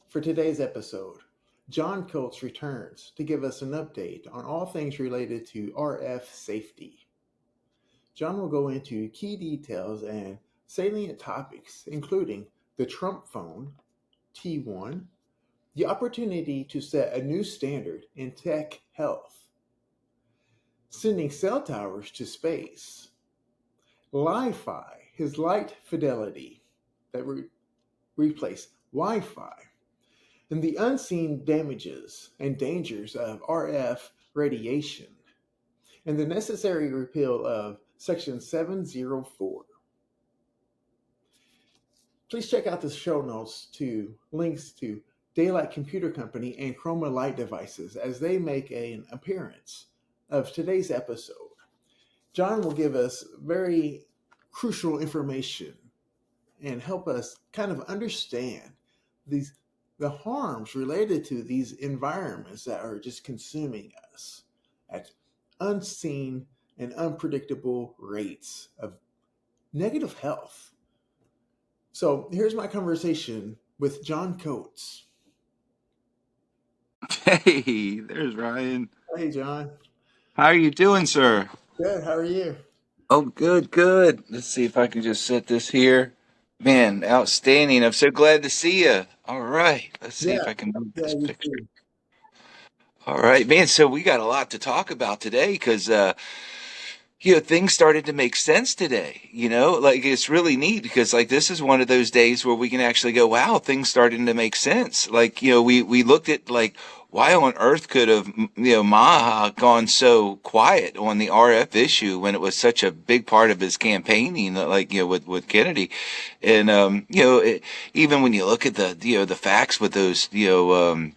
For today's episode, John Coates returns to give us an update on all things related to RF safety. John will go into key details and salient topics, including the Trump phone, T1, the opportunity to set a new standard in tech health, sending cell towers to space, LIFI, his light fidelity that replace Wi-Fi, and the unseen damages and dangers of RF radiation, and the necessary repeal of Section 704. Please check out the show notes to links to Daylight Computer Company and Chroma light devices as they make an appearance of today's episode. John will give us very crucial information and help us kind of understand the harms related to these environments that are just consuming us at unseen and unpredictable rates of negative health. So here's my conversation with John Coates. Hey, there's Ryan. Hey, John. How are you doing, sir? Good. How are you? Oh, good, good. Let's see if I can just set this here. Man, outstanding. I'm so glad to see you. All right. Let's see if Yeah. I can move Yeah, this you picture. too. All right, man. So we got a lot to talk about today because things started to make sense today. Like it's really neat because like this is one of those days where we can actually go, wow, things starting to make sense. Like, we looked at like why on earth could have, Maha gone so quiet on the RF issue when it was such a big part of his campaigning, like, with Kennedy. And, even when you look at the facts with those, you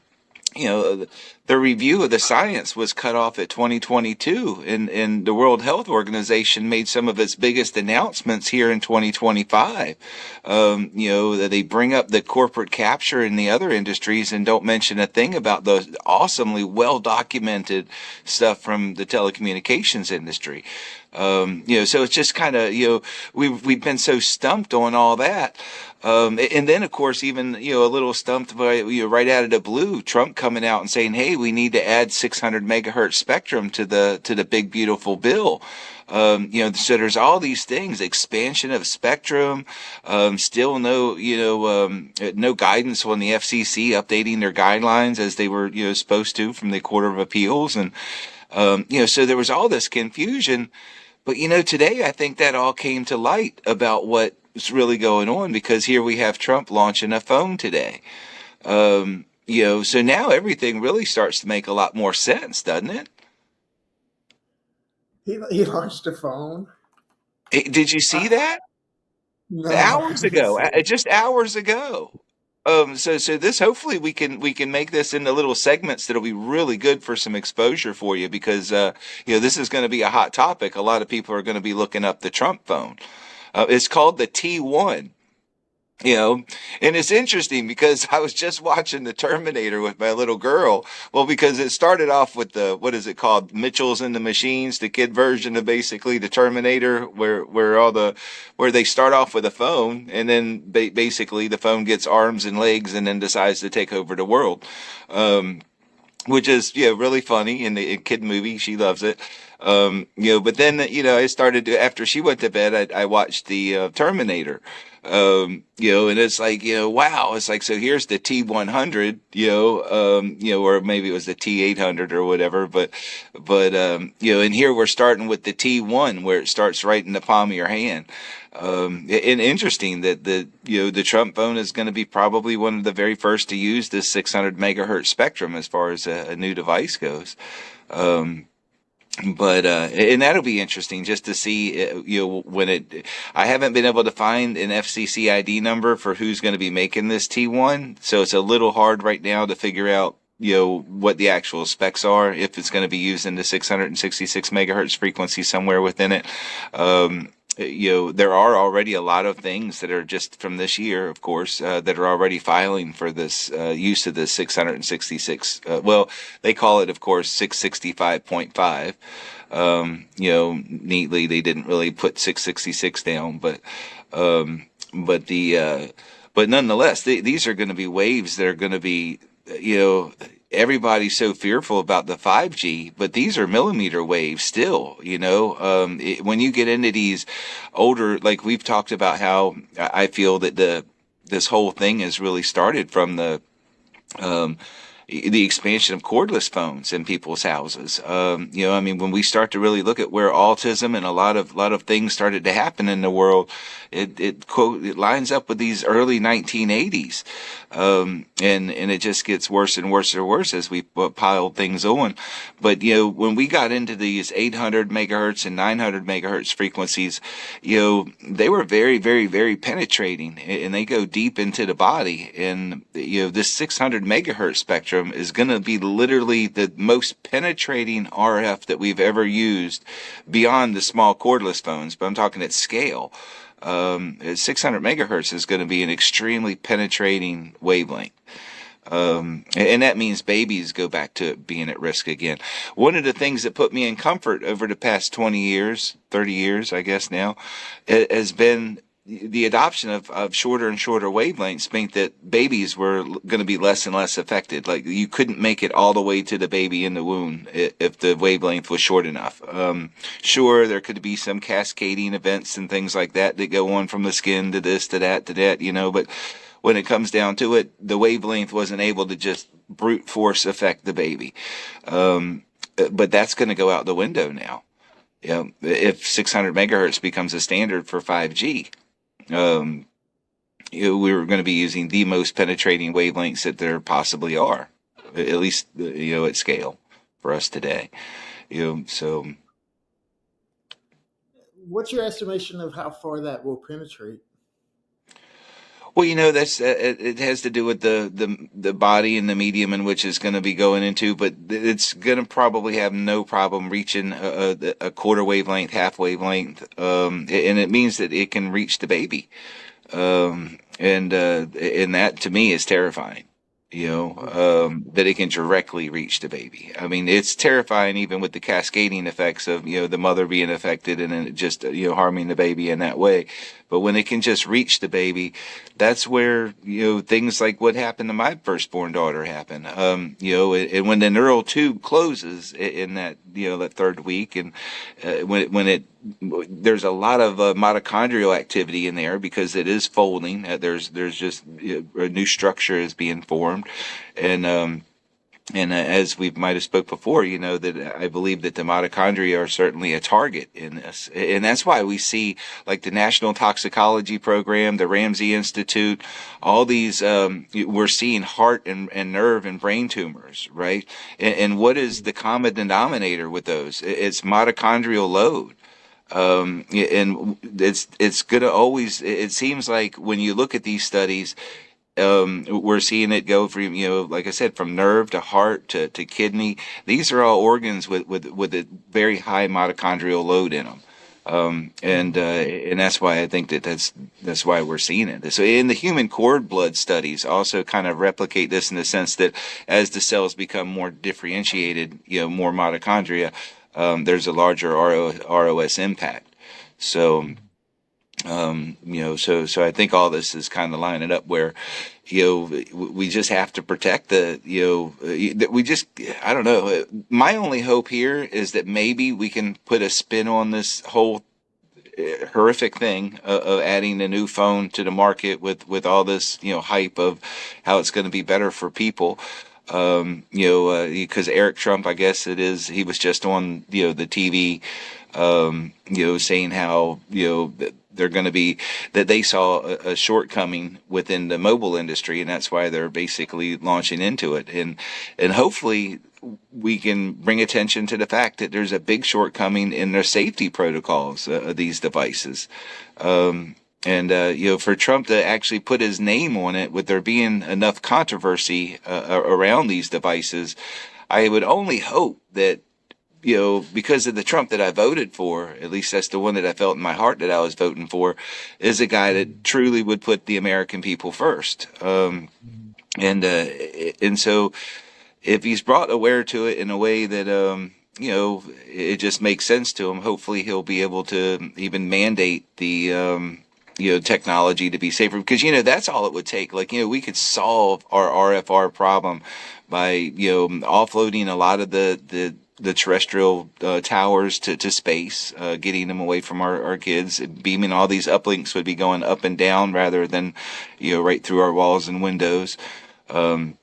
know, the review of the science was cut off at 2022, and the World Health Organization made some of its biggest announcements here in 2025. That they bring up the corporate capture in the other industries and don't mention a thing about the awesomely well documented stuff from the telecommunications industry. So it's just kind of, we've been so stumped on all that. And then, of course, even, a little stumped by, right out of the blue, Trump coming out and saying, hey, we need to add 600 megahertz spectrum to the big, beautiful bill. So there's all these things, expansion of spectrum, still no guidance on the FCC updating their guidelines as they were, supposed to from the Court of Appeals. And, so there was all this confusion. But, today I think that all came to light about what's really going on because here we have Trump launching a phone today. So now everything really starts to make a lot more sense, doesn't it? He launched a phone. Did you see that? No, I Hours haven't ago, seen. just hours ago. So this hopefully we can make this into little segments that'll be really good for some exposure for you because this is going to be a hot topic. A lot of people are going to be looking up the Trump phone. It's called the T1. And it's interesting because I was just watching the Terminator with my little girl. Well, because it started off with what is it called? Mitchell's and the Machines, the kid version of basically the Terminator, where they start off with a phone and then basically the phone gets arms and legs and then decides to take over the world. Which is, really funny in the kid movie. She loves it. But then, I started to, after she went to bed, I watched the Terminator. And it's like, wow, it's like, so here's the T100, or maybe it was the T800 or whatever, but, and here we're starting with the T1 where it starts right in the palm of your hand. And interesting that the Trump phone is going to be probably one of the very first to use this 600 megahertz spectrum as far as a new device goes. But and that'll be interesting just to see, I haven't been able to find an FCC ID number for who's going to be making this T1. So it's a little hard right now to figure out, what the actual specs are, if it's going to be using the 666 megahertz frequency somewhere within it. There are already a lot of things that are just from this year, of course, that are already filing for this use of the 666. They call it, of course, 665.5. Neatly, they didn't really put 666 down, but but nonetheless, these are going to be waves that are going to be, you know, everybody's so fearful about the 5G, but these are millimeter waves still, you know. When you get into these older, like we've talked about how I feel that this whole thing has really started from um, the expansion of cordless phones in people's houses. You know, I mean, when we start to really look at where autism and a lot of things started to happen in the world, it lines up with these early 1980s, and it just gets worse and worse and worse as we pile things on. But you know, when we got into these 800 megahertz and 900 megahertz frequencies, you know, they were very, very, very penetrating, and they go deep into the body. And you know, this 600 megahertz spectrum is going to be literally the most penetrating RF that we've ever used beyond the small cordless phones, but I'm talking at scale. 600 megahertz is going to be an extremely penetrating wavelength. And that means babies go back to being at risk again. One of the things that put me in comfort over the past 20 years, 30 years, I guess now, has been the adoption of shorter and shorter wavelengths meant that babies were going to be less and less affected. Like you couldn't make it all the way to the baby in the womb if the wavelength was short enough. Sure, there could be some cascading events and things like that that go on from the skin to this, to that, you know, but when it comes down to it, the wavelength wasn't able to just brute force affect the baby. But that's going to go out the window now. You know, if 600 megahertz becomes a standard for 5G, you know, we're going to be using the most penetrating wavelengths that there possibly are, at least, you know, at scale for us today. You know, so. What's your estimation of how far that will penetrate? Well, you know, that's it has to do with the body and the medium in which it's going to be going into, but it's going to probably have no problem reaching a quarter wavelength, half wavelength, and it means that it can reach the baby, and that to me is terrifying. You know, that it can directly reach the baby. I mean, it's terrifying even with the cascading effects of, you know, the mother being affected and then it just, you know, harming the baby in that way. But when it can just reach the baby, that's where, you know, things like what happened to my firstborn daughter happen. You know, and when the neural tube closes in that, you know, that third week, and there's a lot of mitochondrial activity in there because it is folding. There's just, you know, a new structure is being formed, and as we might have spoke before, you know, that I believe that the mitochondria are certainly a target in this. And that's why we see like the National Toxicology Program, the Ramsey Institute, all these, we're seeing heart and nerve and brain tumors, right? And what is the common denominator with those? It's mitochondrial load. And it's going to always, it seems like when you look at these studies, we're seeing it go from, you know, like I said, from nerve to heart to kidney. These are all organs with a very high mitochondrial load in them. And that's why I think that's why we're seeing it. So in the human cord blood studies also kind of replicate this in the sense that as the cells become more differentiated, you know, more mitochondria, there's a larger ROS impact. So, you know, so I think all this is kind of lining up where, you know, we just have to protect the, you know, that we just, I don't know. My only hope here is that maybe we can put a spin on this whole horrific thing of adding a new phone to the market with all this, you know, hype of how it's going to be better for people. You know, because Eric Trump, I guess it is, he was just on, you know, the TV, you know, saying how, you know, they're going to be, that they saw a shortcoming within the mobile industry, and that's why they're basically launching into it. And hopefully we can bring attention to the fact that there's a big shortcoming in their safety protocols of these devices. You know, for Trump to actually put his name on it, with there being enough controversy around these devices, I would only hope that, you know, because of the Trump that I voted for, at least that's the one that I felt in my heart that I was voting for, is a guy that truly would put the American people first. And so if he's brought aware to it in a way that, you know, it just makes sense to him, hopefully he'll be able to even mandate the technology to be safer, because that's all it would take. Like, we could solve our RFR problem by offloading a lot of the terrestrial towers to space, getting them away from our kids. Beaming, all these uplinks would be going up and down rather than right through our walls and windows. um,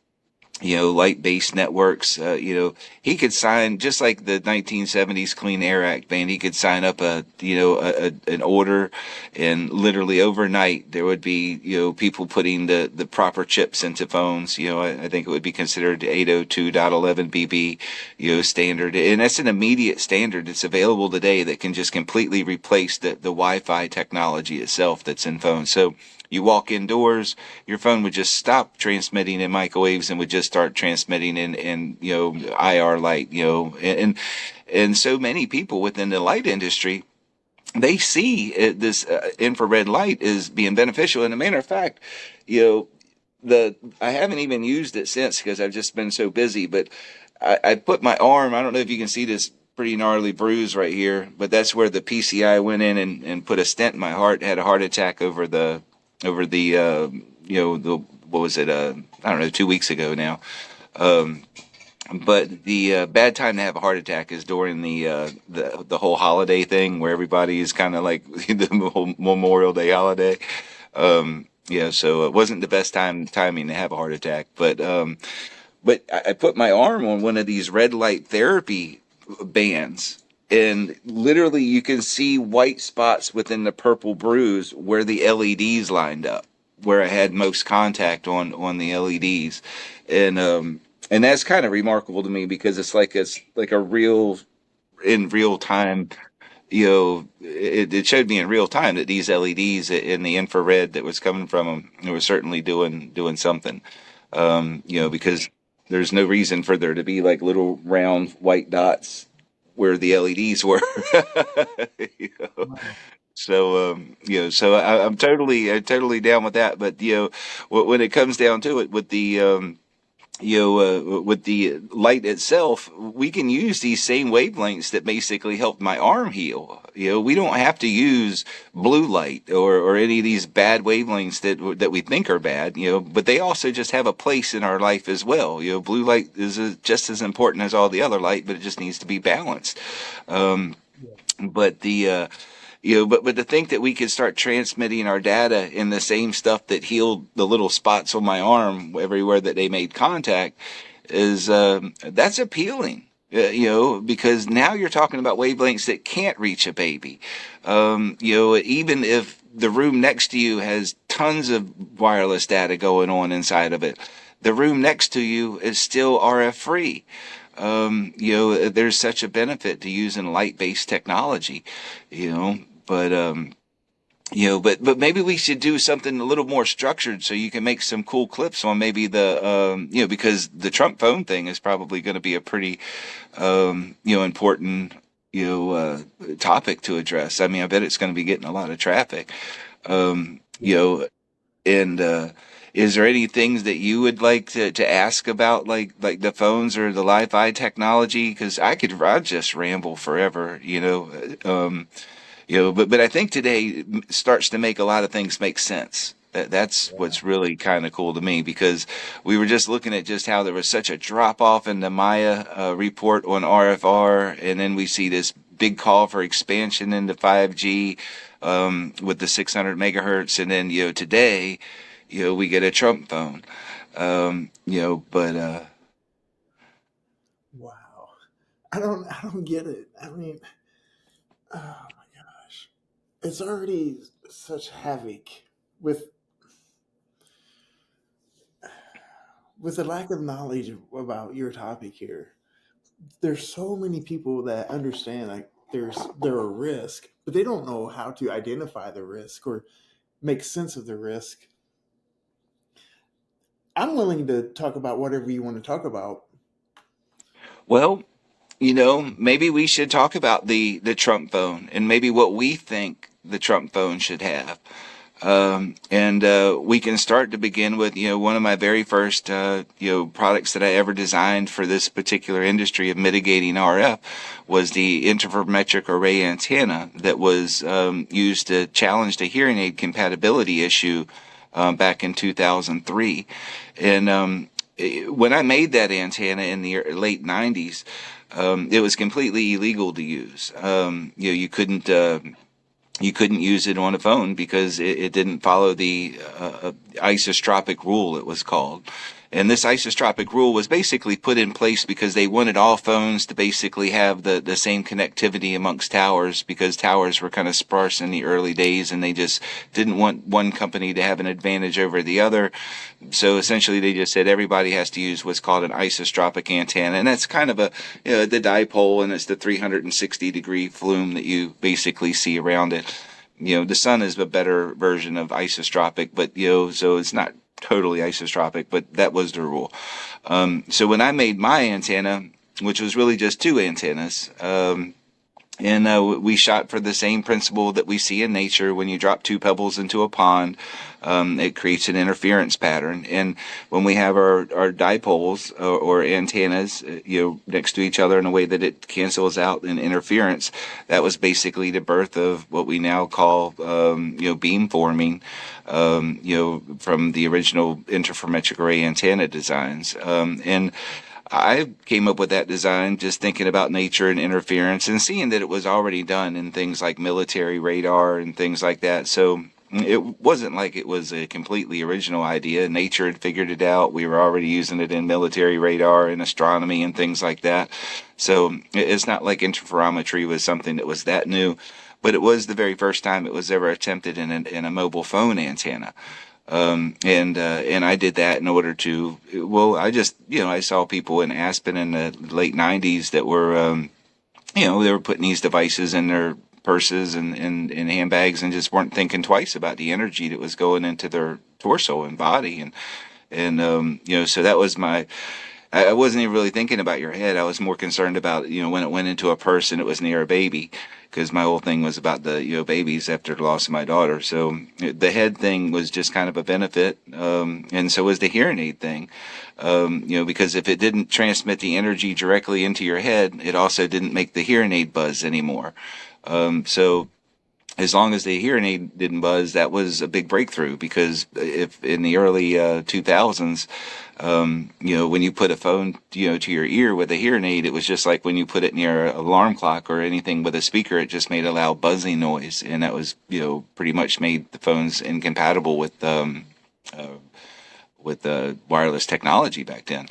light-based networks. He could sign, just like the 1970s Clean Air Act ban. He could sign up an order, and literally overnight there would be people putting the proper chips into phones. I think it would be considered 802.11bb standard, and that's an immediate standard that's available today that can just completely replace the Wi-Fi technology itself that's in phones. So you walk indoors, your phone would just stop transmitting in microwaves and would just start transmitting in IR light. And so many people within the light industry, they see this infrared light as being beneficial. And a matter of fact, I haven't even used it since, because I've just been so busy. But I put my arm. I don't know if you can see this pretty gnarly bruise right here, but that's where the PCI went in and put a stent in my heart. Had a heart attack over the what was it? I don't know, 2 weeks ago now. But the bad time to have a heart attack is during the whole holiday thing, where everybody is kind of like the whole Memorial Day holiday. So it wasn't the best timing to have a heart attack. But I put my arm on one of these red light therapy bands, and literally you can see white spots within the purple bruise where the LEDs lined up, where I had most contact on the LEDs. And that's kind of remarkable to me, because it's like a real, in real time. It showed me in real time that these LEDs in the infrared that was coming from them, it was certainly doing something. Because there's no reason for there to be like little round white dots where the LEDs were. You know? So I'm totally down with that. But when it comes down to it, with the light itself, we can use these same wavelengths that basically helped my arm heal. We don't have to use blue light or any of these bad wavelengths that we think are bad. But they also just have a place in our life as well. Blue light is just as important as all the other light, but it just needs to be balanced. But to think that we could start transmitting our data in the same stuff that healed the little spots on my arm everywhere that they made contact is that's appealing. Because now you're talking about wavelengths that can't reach a baby. Even if the room next to you has tons of wireless data going on inside of it, the room next to you is still RF free. There's such a benefit to using light-based technology. But maybe we should do something a little more structured, so you can make some cool clips on maybe because the Trump phone thing is probably going to be a pretty, important, topic to address. I mean, I bet it's going to be getting a lot of traffic. And is there any things that you would like to ask about, like the phones or the Li-Fi technology? Because I'd just ramble forever, but I think today starts to make a lot of things make sense. That's what's really kind of cool to me, because we were just looking at just how there was such a drop off in the Maya report on RFR, and then we see this big call for expansion into 5G with the 600 megahertz, and then today we get a Trump phone. But Wow. I don't get it. I mean, oh my gosh. It's already such havoc with the lack of knowledge about your topic here. There's so many people that understand like there are risk, but they don't know how to identify the risk or make sense of the risk. I'm willing to talk about whatever you want to talk about. well, maybe we should talk about the Trump phone, and maybe what we think the Trump phone should have. And we can start to begin with, one of my very first, products that I ever designed for this particular industry of mitigating RF was the interferometric array antenna that was used to challenge the hearing aid compatibility issue back in 2003. And when I made that antenna in the late 90s, it was completely illegal to use. You couldn't use it on a phone because it didn't follow the isotropic rule, it was called. And this isotropic rule was basically put in place because they wanted all phones to basically have the same connectivity amongst towers, because towers were kind of sparse in the early days and they just didn't want one company to have an advantage over the other. So essentially they just said everybody has to use what's called an isotropic antenna. And that's kind of the dipole, and it's the 360-degree flume that you basically see around it. The sun is a better version of isotropic, but, so it's not totally isotropic, but that was the rule. So when I made my antenna, which was really just two antennas, and we shot for the same principle that we see in nature. When you drop two pebbles into a pond, it creates an interference pattern. And when we have our dipoles or antennas, next to each other in a way that it cancels out an interference, that was basically the birth of what we now call, beam forming, from the original interferometric array antenna designs. And I came up with that design just thinking about nature and interference and seeing that it was already done in things like military radar and things like that. So it wasn't like it was a completely original idea. Nature had figured it out. We were already using it in military radar and astronomy and things like that. So it's not like interferometry was something that was that new, but it was the very first time it was ever attempted in a mobile phone antenna. And I did that in order to, I saw people in Aspen in the late 90s that were, they were putting these devices in their purses and handbags and just weren't thinking twice about the energy that was going into their torso and body. So that was I wasn't even really thinking about your head. I was more concerned about, when it went into a purse and it was near a baby, because my whole thing was about the, babies after the loss of my daughter. So the head thing was just kind of a benefit. And so was the hearing aid thing, because if it didn't transmit the energy directly into your head, it also didn't make the hearing aid buzz anymore. So as long as the hearing aid didn't buzz, that was a big breakthrough, because if in the early 2000s, when you put a phone, to your ear with a hearing aid, it was just like when you put it near an alarm clock or anything with a speaker, it just made a loud buzzing noise. And that was, pretty much made the phones incompatible with wireless technology back then.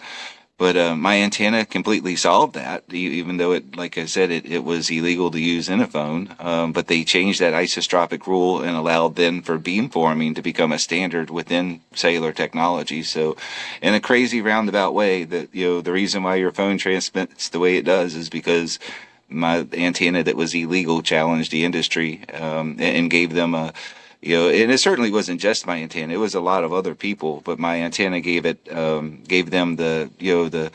But my antenna completely solved that, even though it, like I said, it was illegal to use in a phone. But they changed that isotropic rule and allowed then for beamforming to become a standard within cellular technology. So in a crazy roundabout way, that the reason why your phone transmits the way it does is because my antenna that was illegal challenged the industry and gave them a and it certainly wasn't just my antenna. It was a lot of other people, but my antenna gave them the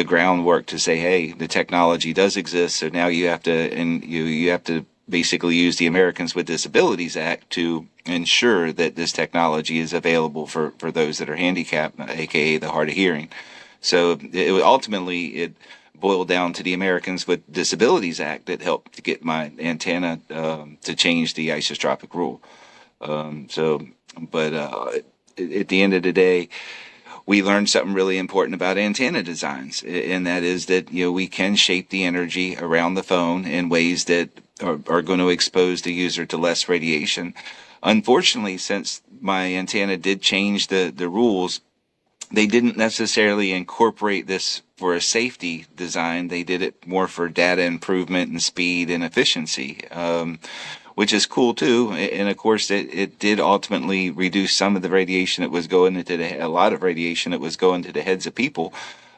groundwork to say, hey, the technology does exist. So now you have to basically use the Americans with Disabilities Act to ensure that this technology is available for those that are handicapped, aka the hard of hearing. So it boiled down to the Americans with Disabilities Act that helped to get my antenna to change the isotropic rule. But at the end of the day, we learned something really important about antenna designs, and that is that, we can shape the energy around the phone in ways that are going to expose the user to less radiation. Unfortunately, since my antenna did change the rules, they didn't necessarily incorporate this for a safety design. They did it more for data improvement and speed and efficiency. Which is cool too, and of course it did ultimately reduce some of the radiation that was going into a lot of radiation that was going to the heads of people,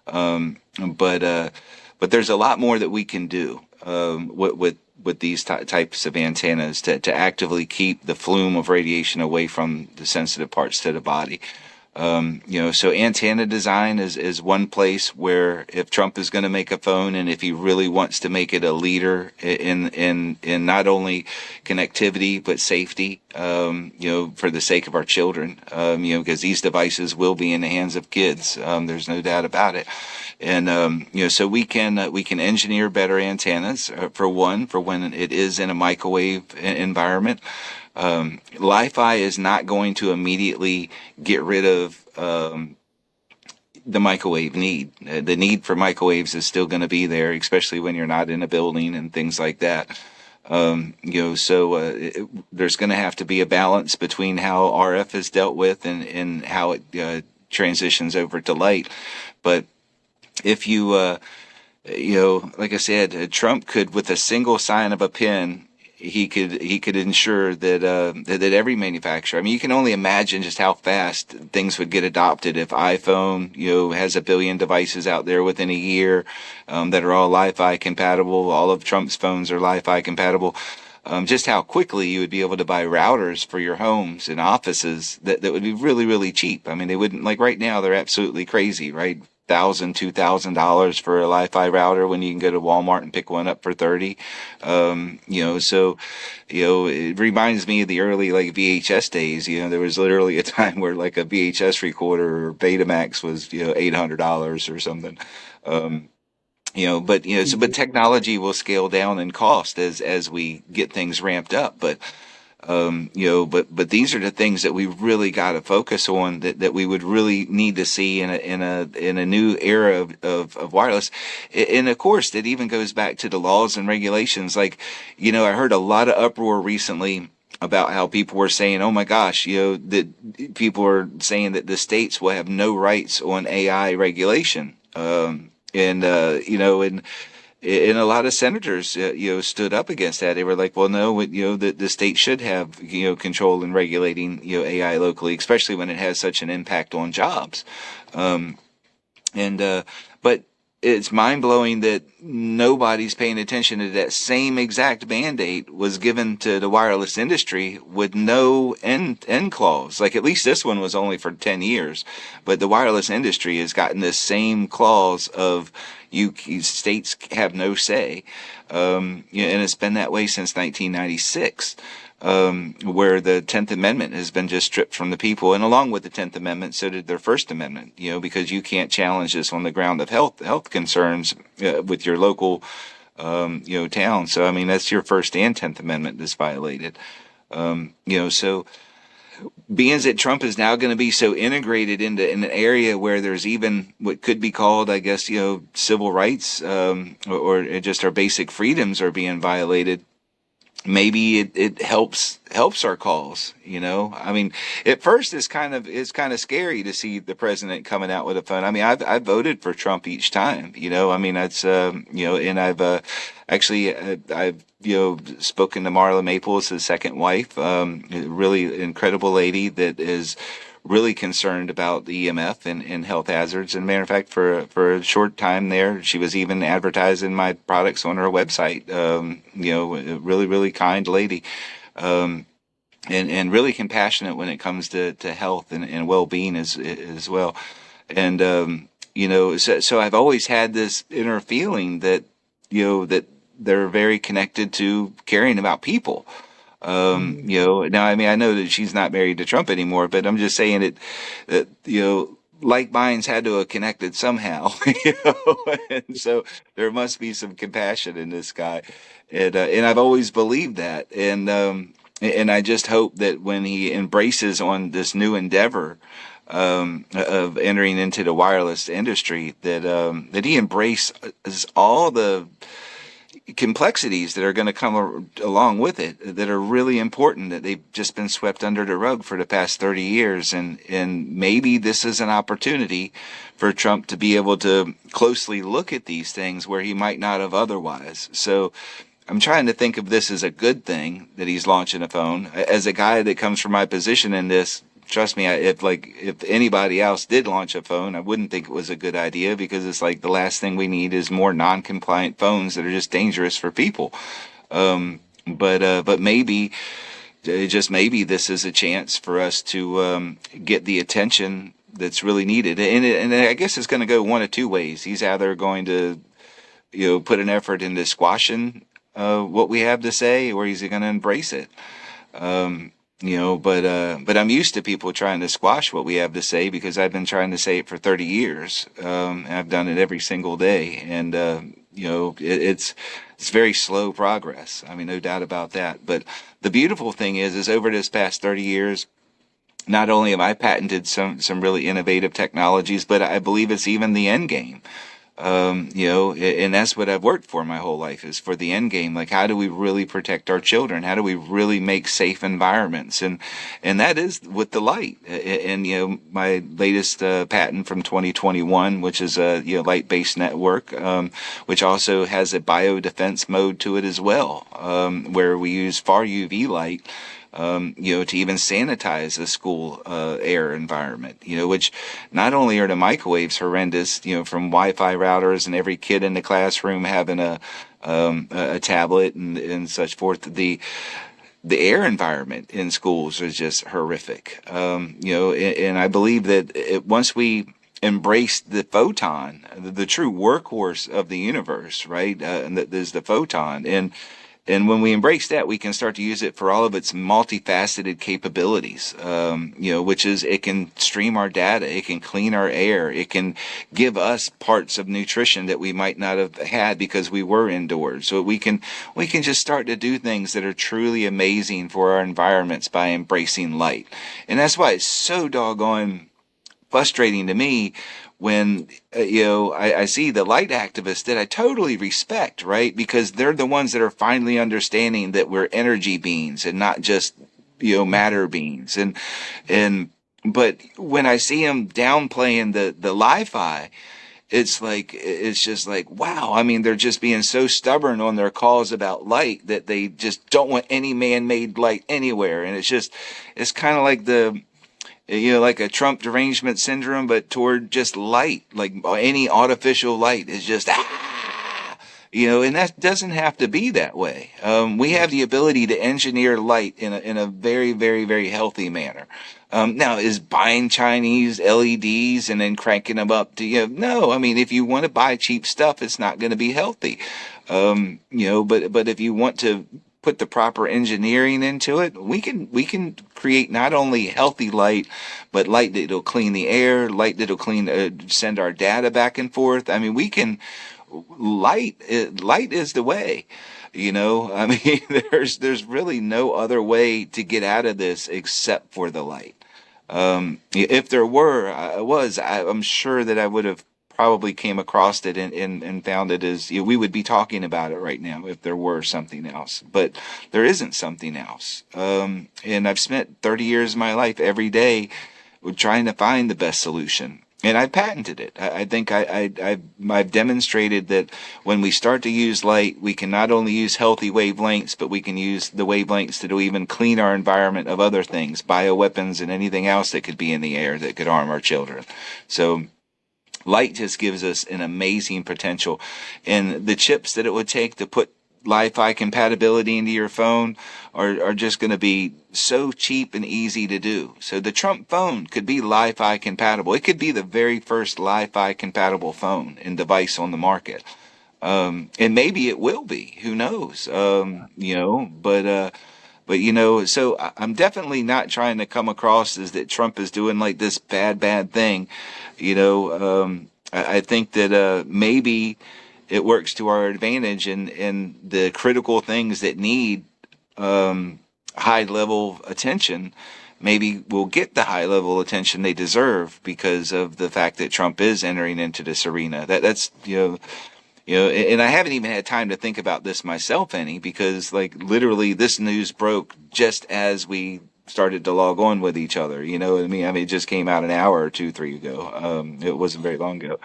but there's a lot more that we can do with these types of antennas to actively keep the flume of radiation away from the sensitive parts to the body. So antenna design is one place where if Trump is going to make a phone, and if he really wants to make it a leader in not only connectivity but safety, for the sake of our children, because these devices will be in the hands of kids. There's no doubt about it. And so we can engineer better antennas for when it is in a microwave environment. LIFI is not going to immediately get rid of the microwave need. The need for microwaves is still going to be there, especially when you're not in a building and things like that. There's going to have to be a balance between how RF is dealt with and how it transitions over to light. But if you, like I said, Trump could, with a single sign of a pen, he could ensure that that every manufacturer. I mean, you can only imagine just how fast things would get adopted if iPhone, has 1 billion devices out there within a year that are all LiFi compatible. All of Trump's phones are LiFi compatible. Just how quickly you would be able to buy routers for your homes and offices that would be really, really cheap. I mean, they wouldn't, like right now, they're absolutely crazy, right? $1,000-$2,000 for a LiFi router when you can go to Walmart and pick one up for $30. It reminds me of the early VHS days. There was literally a time where a VHS recorder or Betamax was $800 or something. But technology will scale down in cost as we get things ramped up. But but these are the things that we really got to focus on, that we would really need to see in a new era of wireless. And of course, that even goes back to the laws and regulations. I heard a lot of uproar recently about how people were saying, oh my gosh, that people are saying that the states will have no rights on AI regulation. And a lot of senators, stood up against that. They were like, well, no, the state should have, control in regulating, AI locally, especially when it has such an impact on jobs. But it's mind blowing that nobody's paying attention to that same exact mandate was given to the wireless industry with no end clause. At least this one was only for 10 years, but the wireless industry has gotten this same clause of states have no say. And it's been that way since 1996. Where the 10th Amendment has been just stripped from the people. And along with the 10th Amendment, so did their First Amendment, because you can't challenge this on the ground of health concerns with your local, town. So, I mean, that's your First and 10th Amendment that's violated. So being that Trump is now going to be so integrated in an area where there's even what could be called, I guess, civil rights, or just our basic freedoms are being violated. Maybe it helps our cause, I mean, at first it's kind of scary to see the president coming out with a phone. I mean, I've voted for Trump each time, I mean, that's, and I've, actually, I've, spoken to Marla Maples, his second wife, a really incredible lady that is really concerned about the EMF and health hazards. And matter of fact, for a short time there, she was even advertising my products on her website. A really, really kind lady, and really compassionate when it comes to health and well-being as well. And, so I've always had this inner feeling that, that they're very connected to caring about people. Now, I mean, I know that she's not married to Trump anymore, but I'm just saying that, like minds had to have connected somehow, and so there must be some compassion in this guy. And I've always believed that. And I just hope that when he embraces on this new endeavor, of entering into the wireless industry, that he embraces all the complexities that are going to come along with it, that are really important, that they've just been swept under the rug for the past 30 years. And maybe this is an opportunity for Trump to be able to closely look at these things where he might not have otherwise. So I'm trying to think of this as a good thing that he's launching a phone. As a guy that comes from my position in this, trust me, if anybody else did launch a phone, I wouldn't think it was a good idea, because it's the last thing we need is more non-compliant phones that are just dangerous for people. But maybe, just maybe, this is a chance for us to get the attention that's really needed. And I guess it's going to go one of two ways. He's either going to, put an effort into squashing what we have to say, or he's going to embrace it. But I'm used to people trying to squash what we have to say because I've been trying to say it for 30 years. And I've done it every single day, and it's very slow progress. I mean, no doubt about that. But the beautiful thing is over this past 30 years, not only have I patented some really innovative technologies, but I believe it's even the end game. And that's what I've worked for my whole life, is for the end game. Like, how do we really protect our children? How do we really make safe environments? And that is with the light. And, my latest patent from 2021, which is a, light-based network, which also has a biodefense mode to it as well, where we use far UV light, to even sanitize the school air environment, which not only are the microwaves horrendous, from Wi-Fi routers and every kid in the classroom having a tablet and such forth, the air environment in schools is just horrific. And I believe that once we embrace the photon, the true workhorse of the universe, right? And that there's the photon. And when we embrace that, we can start to use it for all of its multifaceted capabilities, which is it can stream our data, it can clean our air, it can give us parts of nutrition that we might not have had because we were indoors. So we can just start to do things that are truly amazing for our environments by embracing light. And that's why it's so doggone frustrating to me when I see the light activists that I totally respect, right? Because they're the ones that are finally understanding that we're energy beings and not just matter beings. But when I see them downplaying the LIFI, it's just like, wow. I mean, they're just being so stubborn on their calls about light that they just don't want any man-made light anywhere. And it's kind of like like a Trump derangement syndrome, but toward just light. Like any artificial light is just, and that doesn't have to be that way. We have the ability to engineer light in a very, very, very healthy manner. Now, is buying Chinese LEDs and then cranking them up to, no, I mean, if you want to buy cheap stuff, it's not going to be healthy. But if you want to put the proper engineering into it, we can create not only healthy light, but light that'll clean the air, light that'll send our data back and forth. I mean, light is the way. I mean, there's really no other way to get out of this except for the light. If there I'm sure that I would have probably came across it and found it as, we would be talking about it right now if there were something else, but there isn't something else. And I've spent 30 years of my life every day trying to find the best solution. And I patented it. I think I've demonstrated that when we start to use light, we can not only use healthy wavelengths, but we can use the wavelengths that will even clean our environment of other things, bioweapons and anything else that could be in the air that could harm our children. So light just gives us an amazing potential. And the chips that it would take to put Li-Fi compatibility into your phone are just going to be so cheap and easy to do. So the Trump phone could be Li-Fi compatible. It could be the very first Li-Fi compatible phone and device on the market. And maybe it will be. Who knows? So I'm definitely not trying to come across as that Trump is doing like this bad thing. I think that maybe it works to our advantage, and the critical things that need high level attention maybe will get the high level attention they deserve because of the fact that Trump is entering into this arena. That's and I haven't even had time to think about this myself any, because like literally this news broke just as we started to log on with each other. You know what I mean? I mean, it just came out an hour or 2-3 ago. It wasn't very long ago.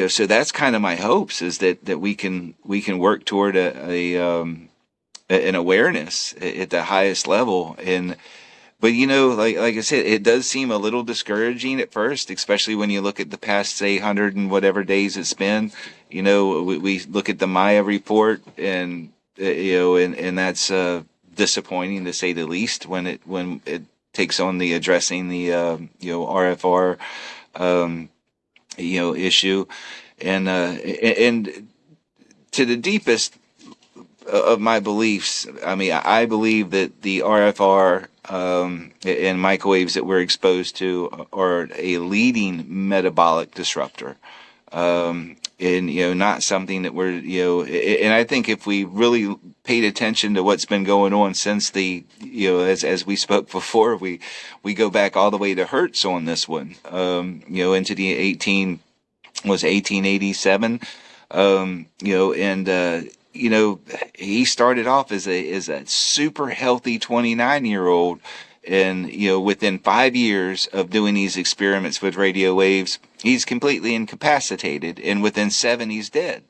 So that's kind of my hopes, is that we can work toward an awareness at the highest level. But like I said, it does seem a little discouraging at first, especially when you look at the past, say, 100 and whatever days it's been. We look at the Maya report, and and that's disappointing to say the least when it takes on the addressing the RFR issue, and to the deepest of my beliefs, I mean, I believe that the RFR and microwaves that we're exposed to are a leading metabolic disruptor. And not something that we're and I think if we really paid attention to what's been going on since the as we spoke before, we go back all the way to Hertz on this one, into the 1887, he started off as a super healthy 29-year-old. And, within 5 years of doing these experiments with radio waves, he's completely incapacitated. And within 7, he's dead.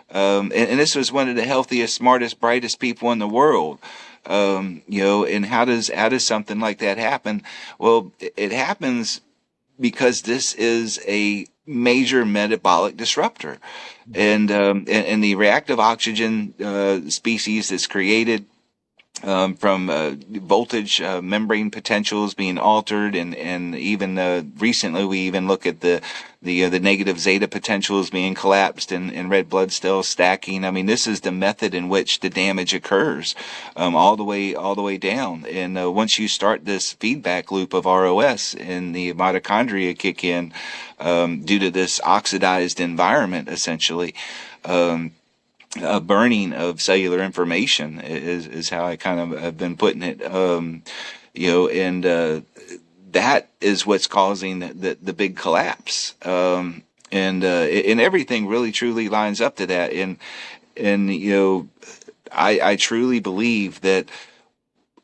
And this was one of the healthiest, smartest, brightest people in the world. And how does something like that happen? Well, it happens because this is a major metabolic disruptor. And the reactive oxygen species that's created from voltage membrane potentials being altered, and even recently we even look at the negative zeta potentials being collapsed and red blood cells stacking. I mean, this is the method in which the damage occurs, all the way down. And once you start this feedback loop of ROS and the mitochondria kick in, due to this oxidized environment, essentially. A burning of cellular information is how I kind of have been putting it, that is what's causing the big collapse, and everything really truly lines up to that, and I truly believe that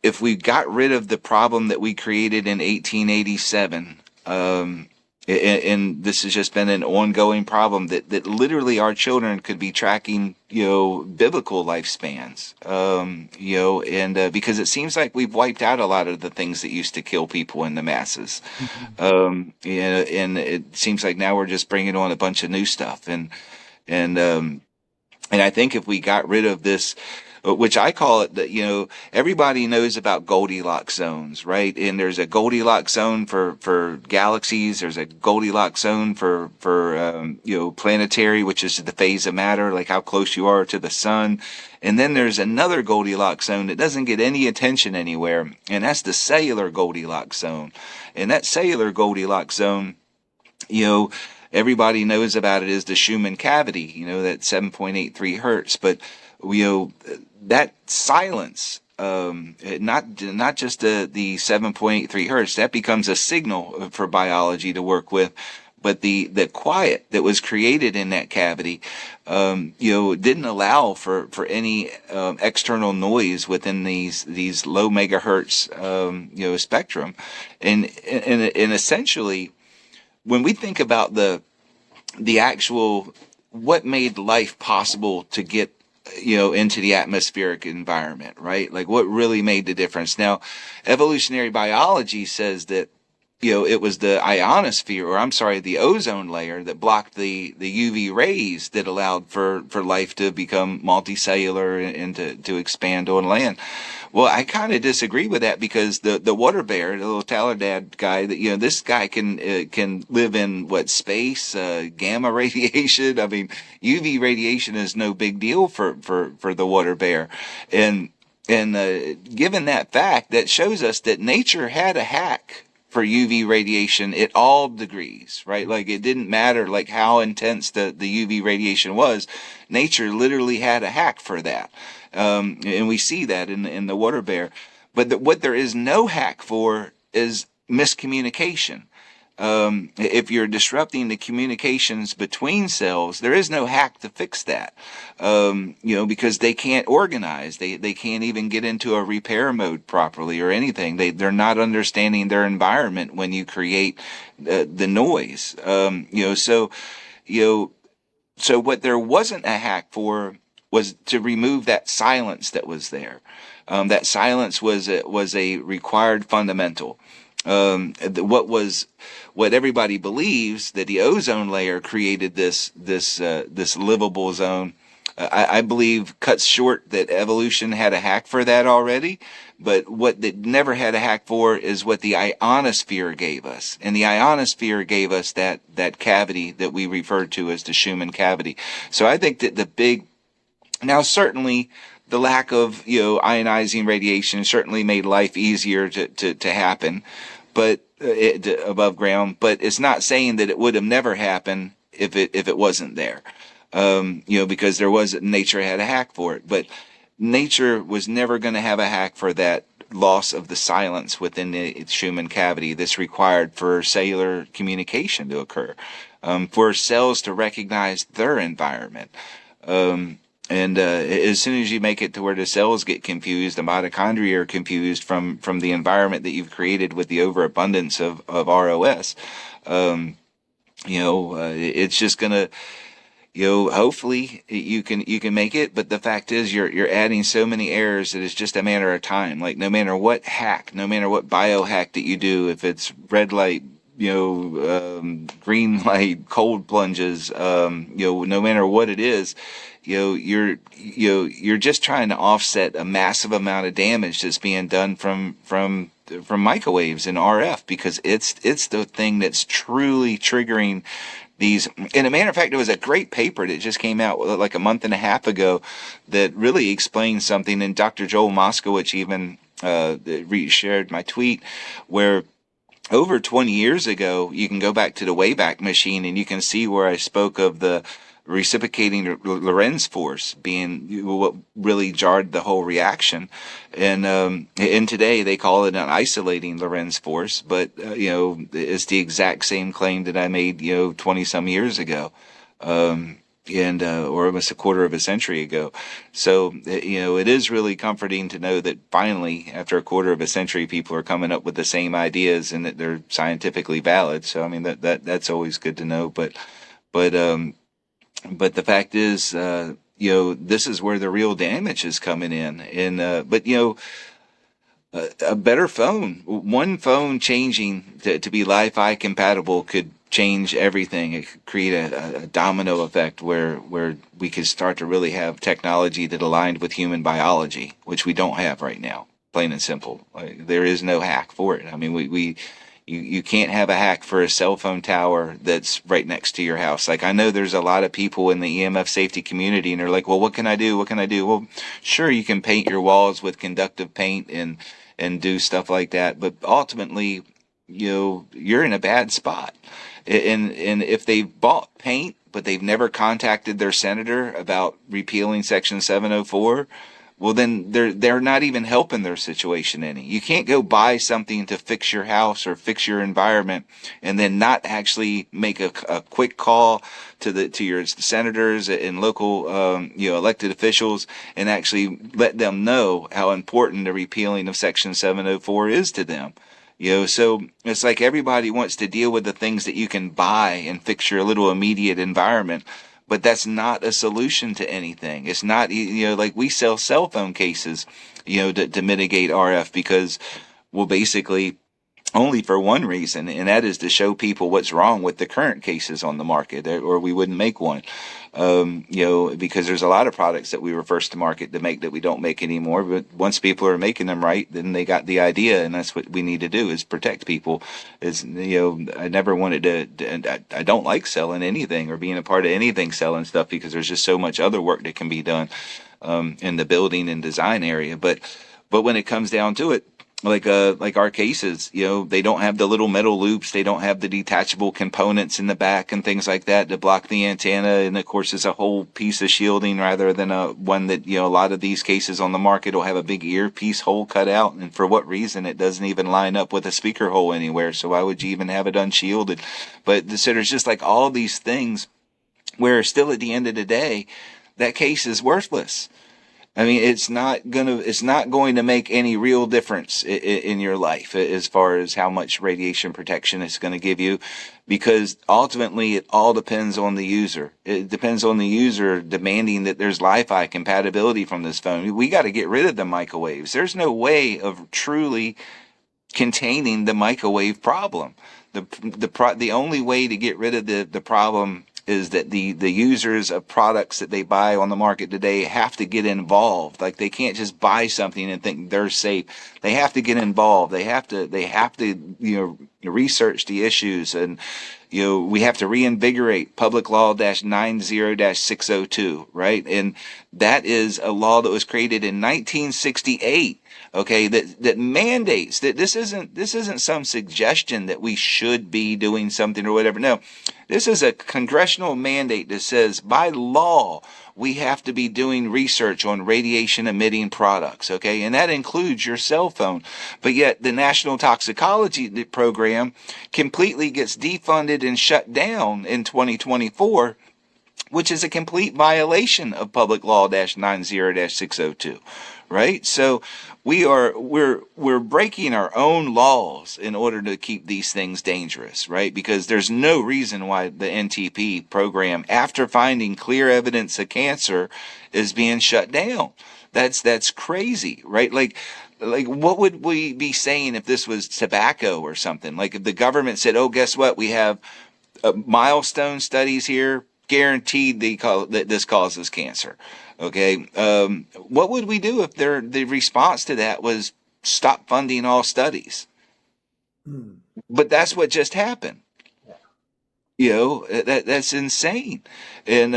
if we got rid of the problem that we created in 1887, and this has just been an ongoing problem that literally our children could be tracking, biblical lifespans, because it seems like we've wiped out a lot of the things that used to kill people in the masses. And it seems like now we're just bringing on a bunch of new stuff. And I think if we got rid of this, which I call it that, everybody knows about Goldilocks zones, right? And there's a Goldilocks zone for galaxies. There's a Goldilocks zone for planetary, which is the phase of matter, like how close you are to the sun. And then there's another Goldilocks zone that doesn't get any attention anywhere. And that's the cellular Goldilocks zone. And that cellular Goldilocks zone, everybody knows about it as the Schumann cavity, that 7.83 hertz. But, that silence, not just the 7.83 hertz, that becomes a signal for biology to work with, but the quiet that was created in that cavity, didn't allow for any external noise within these low megahertz, spectrum, and essentially, when we think about the actual what made life possible to get into the atmospheric environment, right? Like what really made the difference. Now, evolutionary biology says that, it was the ionosphere, the ozone layer that blocked the UV rays that allowed for life to become multicellular and to expand on land. Well, I kind of disagree with that because the water bear, the little Talladad guy, that this guy can live in space, gamma radiation. I mean, UV radiation is no big deal for the water bear, and given that fact, that shows us that nature had a hack for UV radiation at all degrees, right? Like it didn't matter like how intense the UV radiation was. Nature literally had a hack for that. And we see that in the water bear. But what there is no hack for is miscommunication. If you're disrupting the communications between cells, there is no hack to fix that. Because they can't organize. They can't even get into a repair mode properly or anything. They're not understanding their environment when you create the noise. So what there wasn't a hack for was to remove that silence that was there. That silence was a required fundamental. What everybody believes that the ozone layer created this livable zone. I believe cuts short that evolution had a hack for that already. But what they never had a hack for is what the ionosphere gave us. And the ionosphere gave us that cavity that we refer to as the Schumann cavity. So I think that now certainly the lack of, ionizing radiation certainly made life easier to happen, but above ground, but it's not saying that it would have never happened if it wasn't there. Because nature had a hack for it, but nature was never going to have a hack for that loss of the silence within the Schumann cavity that's required for cellular communication to occur, for cells to recognize their environment. And as soon as you make it to where the cells get confused, the mitochondria are confused from the environment that you've created with the overabundance of ROS, it's just going to, hopefully you can make it, but the fact is you're adding so many errors that it's just a matter of time. Like no matter what hack, no matter what biohack that you do, if it's red light, green light, cold plunges, no matter what it is, you're just trying to offset a massive amount of damage that's being done from microwaves and RF, because it's the thing that's truly triggering these. And a matter of fact, there was a great paper that just came out like a month and a half ago that really explains something. And Dr. Joel Moskowitz even shared my tweet, where over 20 years ago, you can go back to the Wayback Machine and you can see where I spoke of the reciprocating Lorentz force being what really jarred the whole reaction. And today they call it an isolating Lorentz force, but it's the exact same claim that I made 20 some years ago, or almost a quarter of a century ago. So it is really comforting to know that finally, after a quarter of a century, people are coming up with the same ideas and that they're scientifically valid. So I mean that's always good to know. But the fact is, this is where the real damage is coming in. And a better phone, one phone changing to be LIFI compatible could change everything. It could create a domino effect where we could start to really have technology that aligned with human biology, which we don't have right now. Plain and simple. Like, there is no hack for it. I mean, you can't have a hack for a cell phone tower that's right next to your house. Like, I know there's a lot of people in the EMF safety community and they're like, well, what can I do? What can I do? Well, sure, you can paint your walls with conductive paint and do stuff like that. But ultimately, you're in a bad spot. And if they've bought paint, but they've never contacted their senator about repealing Section 704, well, then they're not even helping their situation any. You can't go buy something to fix your house or fix your environment and then not actually make a quick call to your senators and local elected officials and actually let them know how important the repealing of Section 704 is to them. So it's like everybody wants to deal with the things that you can buy and fix your little immediate environment. But that's not a solution to anything. It's not, like we sell cell phone cases, to mitigate RF because, well, basically only for one reason, and that is to show people what's wrong with the current cases on the market, or we wouldn't make one. Because there's a lot of products that we were first to market to make that we don't make anymore. But once people are making them right, then they got the idea, and that's what we need to do is protect people. I never wanted to, I don't like selling anything or being a part of anything selling stuff because there's just so much other work that can be done in the building and design area. But when it comes down to it, like our cases, they don't have the little metal loops. They don't have the detachable components in the back and things like that to block the antenna. And of course, it's a whole piece of shielding rather than one that, a lot of these cases on the market will have a big earpiece hole cut out. And for what reason? It doesn't even line up with a speaker hole anywhere. So why would you even have it unshielded? But so there's just like all these things where still at the end of the day, that case is worthless. I mean, it's not going to make any real difference in your life as far as how much radiation protection it's going to give you, because ultimately it all depends on the user. It depends on the user demanding that there's LIFI compatibility from this phone. We got to get rid of the microwaves. There's no way of truly containing the microwave problem. The only way to get rid of the problem is that the users of products that they buy on the market today have to get involved. Like they can't just buy something and think they're safe. They have to get involved. They have to research the issues, and we have to reinvigorate public law -90-602, right? And that is a law that was created in 1968. Okay, that mandates that this isn't some suggestion that we should be doing something or whatever. No, this is a congressional mandate that says by law we have to be doing research on radiation emitting products. Okay, and that includes your cell phone. But yet the National Toxicology Program completely gets defunded and shut down in 2024, which is a complete violation of public law -90-602, right? So we're breaking our own laws in order to keep these things dangerous, right? Because there's no reason why the NTP program, after finding clear evidence of cancer, is being shut down. That's crazy, right? Like what would we be saying if this was tobacco or something? Like if the government said, "Oh, guess what? We have milestone studies here, guaranteed that this causes cancer." Okay, what would we do if the response to that was stop funding all studies? Hmm. But that's what just happened. That's insane. And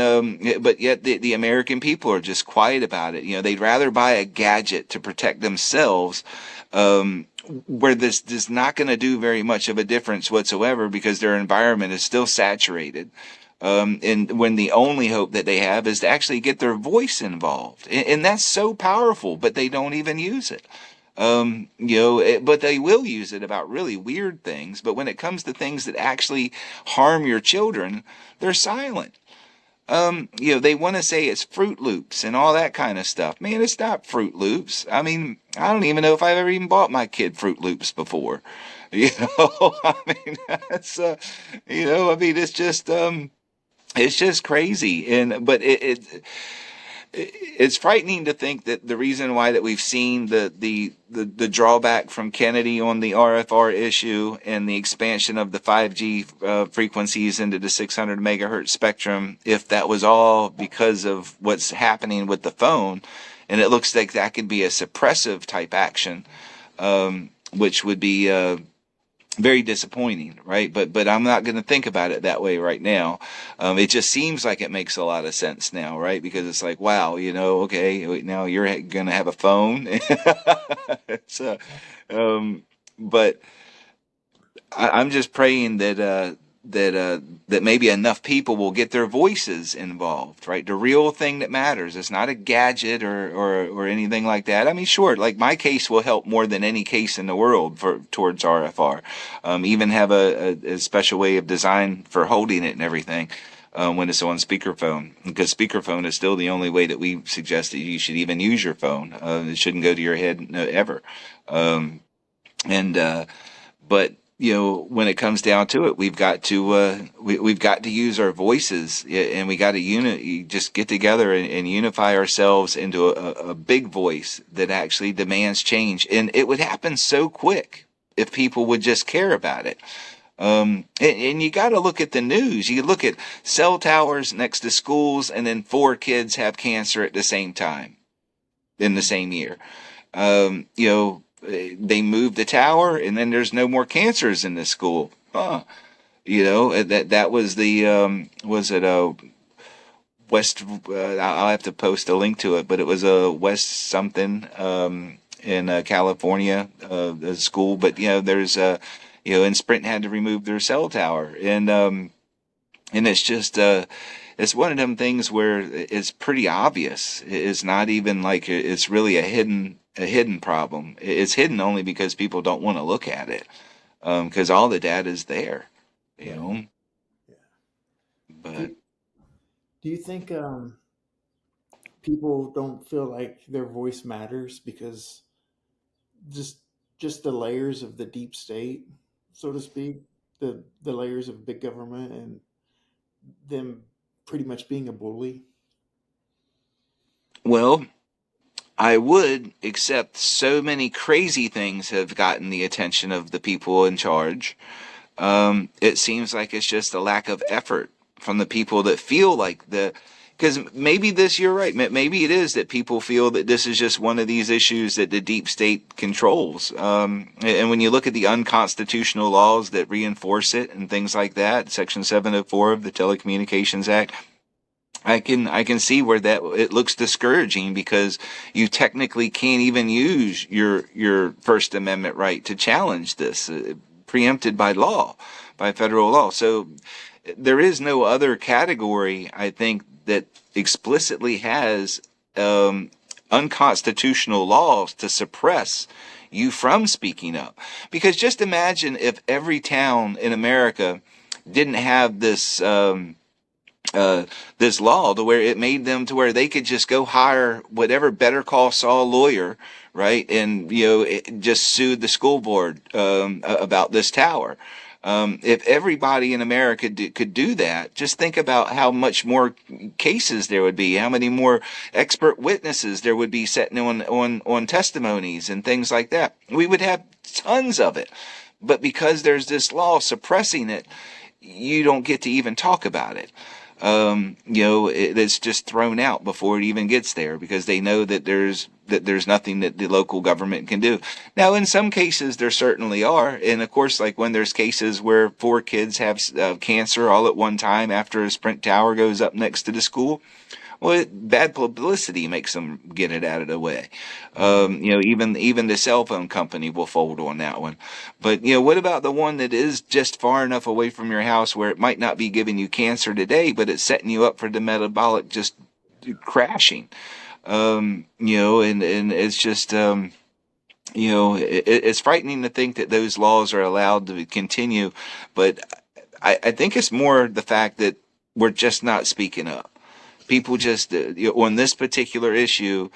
but yet the American people are just quiet about it. They'd rather buy a gadget to protect themselves, where this is not going to do very much of a difference whatsoever, because their environment is still saturated. And when the only hope that they have is to actually get their voice involved. And that's so powerful, but they don't even use it. But they will use it about really weird things. But when it comes to things that actually harm your children, they're silent. They want to say it's Fruit Loops and all that kind of stuff. Man, it's not Fruit Loops. I mean, I don't even know if I've ever even bought my kid Fruit Loops before. I mean, that's, it's just crazy. But it's frightening to think that the reason why that we've seen the drawback from Kennedy on the RFR issue and the expansion of the 5G frequencies into the 600 megahertz spectrum, if that was all because of what's happening with the phone, and it looks like that could be a suppressive type action, which would be very disappointing, right? But I'm not going to think about it that way right now. It just seems like it makes a lot of sense now, right? Because it's like, wow, okay, now you're going to have a phone. It's, but I'm just praying that maybe enough people will get their voices involved, right? The real thing that matters. It's not a gadget or anything like that. I mean, sure, like my case will help more than any case in the world towards RFR. Even have a special way of design for holding it and everything. When it's on speakerphone, because speakerphone is still the only way that we suggest that you should even use your phone. It shouldn't go to your head ever. But when it comes down to it, we've got to use our voices, and we got to just get together and unify ourselves into a big voice that actually demands change. And it would happen so quick if people would just care about it. And you got to look at the news. You look at cell towers next to schools, and then 4 kids have cancer at the same time in the same year. They moved the tower, and then there's no more cancers in this school. That was the was it a West? I'll have to post a link to it, but it was a West something in California, the school. But there's and Sprint had to remove their cell tower, and it's just it's one of them things where it's pretty obvious. It's not even like it's really a hidden problem. It's hidden only because people don't want to look at it, because all the data is there, Yeah. But Do you think people don't feel like their voice matters because just just the layers of the deep state, so to speak, the layers of big government and them pretty much being a bully? well, I would, except so many crazy things have gotten the attention of the people in charge. It seems like it's just a lack of effort from the people that feel like because maybe you're right. Maybe it is that people feel that this is just one of these issues that the deep state controls. And when you look at the unconstitutional laws that reinforce it and things like that, Section 704 of the Telecommunications Act, I can see where that it looks discouraging, because you technically can't even use your First Amendment right to challenge this, preempted by law, by federal law. So there is no other category, I think, that explicitly has unconstitutional laws to suppress you from speaking up. Because just imagine if every town in America didn't have this law to where it made them to where they could just go hire whatever Better Call Saul lawyer, right, and just sued the school board about this tower. If everybody in America could do that, just think about how much more cases there would be, how many more expert witnesses there would be setting on testimonies and things like that. We would have tons of it. But because there's this law suppressing it, you don't get to even talk about it. It's just thrown out before it even gets there, because they know that there's nothing that the local government can do. Now, in some cases, there certainly are. And of course, like when there's cases where 4 kids have cancer all at one time after a Sprint tower goes up next to the school, well, bad publicity makes them get it out of the way. Even the cell phone company will fold on that one. But what about the one that is just far enough away from your house where it might not be giving you cancer today, but it's setting you up for the metabolic just crashing? And it's just it's frightening to think that those laws are allowed to continue. But I think it's more the fact that we're just not speaking up. People just, on this particular issue,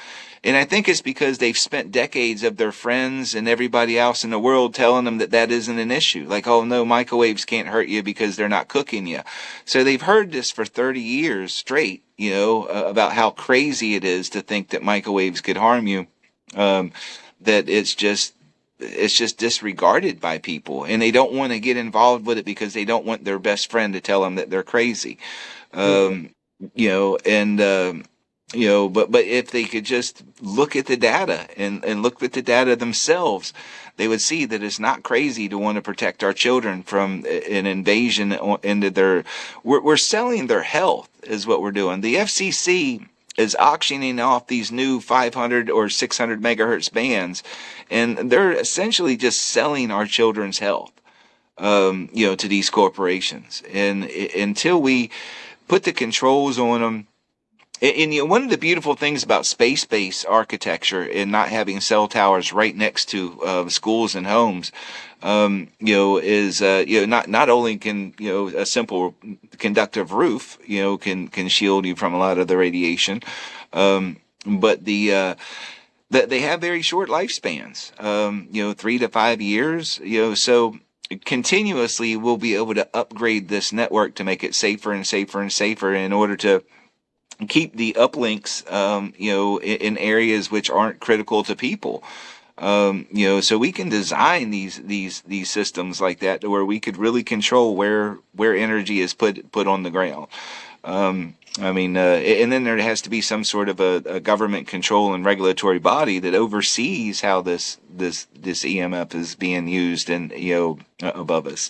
and I think it's because they've spent decades of their friends and everybody else in the world telling them that isn't an issue. Like, oh no, microwaves can't hurt you because they're not cooking you. So they've heard this for 30 years straight, about how crazy it is to think that microwaves could harm you. That it's just disregarded by people, and they don't want to get involved with it because they don't want their best friend to tell them that they're crazy. But if they could just look at the data and look at the data themselves, they would see that it's not crazy to want to protect our children from an invasion into we're selling their health is what we're doing. The FCC is auctioning off these new 500 or 600 megahertz bands, and they're essentially just selling our children's health, to these corporations. And until we put the controls on them. And one of the beautiful things about space-based architecture and not having cell towers right next to schools and homes, is not only can a simple conductive roof can shield you from a lot of the radiation, but that they have very short lifespans, 3 to 5 years, so. Continuously, we'll be able to upgrade this network to make it safer and safer and safer in order to keep the uplinks, in areas which aren't critical to people. So we can design these systems like that to where we could really control where energy is put on the ground. And then there has to be some sort of a government control and regulatory body that oversees how this EMF is being used and above us.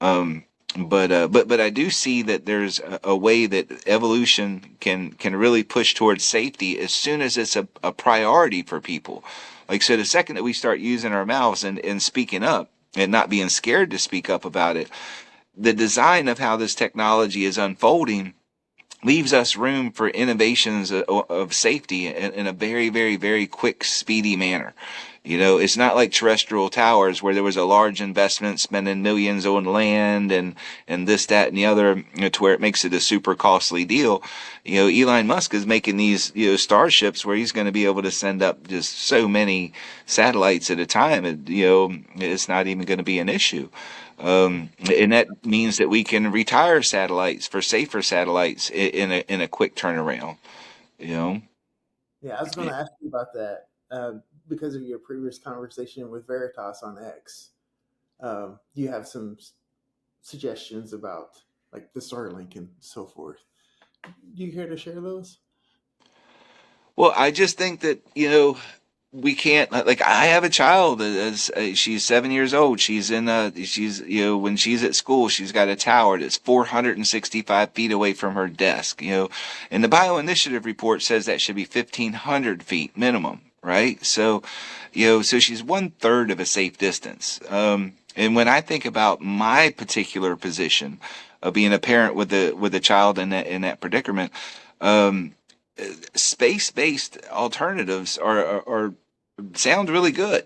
But I do see that there's a way that evolution can really push towards safety as soon as it's a priority for people. Like, so the second that we start using our mouths and speaking up and not being scared to speak up about it, the design of how this technology is unfolding leaves us room for innovations of safety in a very, very, very quick, speedy manner. It's not like terrestrial towers where there was a large investment spending millions on land and this, that, and the other, to where it makes it a super costly deal. Elon Musk is making these, starships where he's going to be able to send up just so many satellites at a time. And, it's not even going to be an issue. And that means that we can retire satellites for safer satellites in a quick turnaround. Yeah, I was going to ask you about that because of your previous conversation with Veritas on X. You have some suggestions about like the Starlink and so forth. Do you care to share those? Well, I just think that, we can't, like, I have a child as she's 7 years old. She's, when she's at school, she's got a tower that's 465 feet away from her desk, and the bio initiative report says that should be 1,500 feet minimum, right? So, so she's 1/3 of a safe distance. And when I think about my particular position of being a parent with a child in that predicament, um, space-based alternatives are sound really good.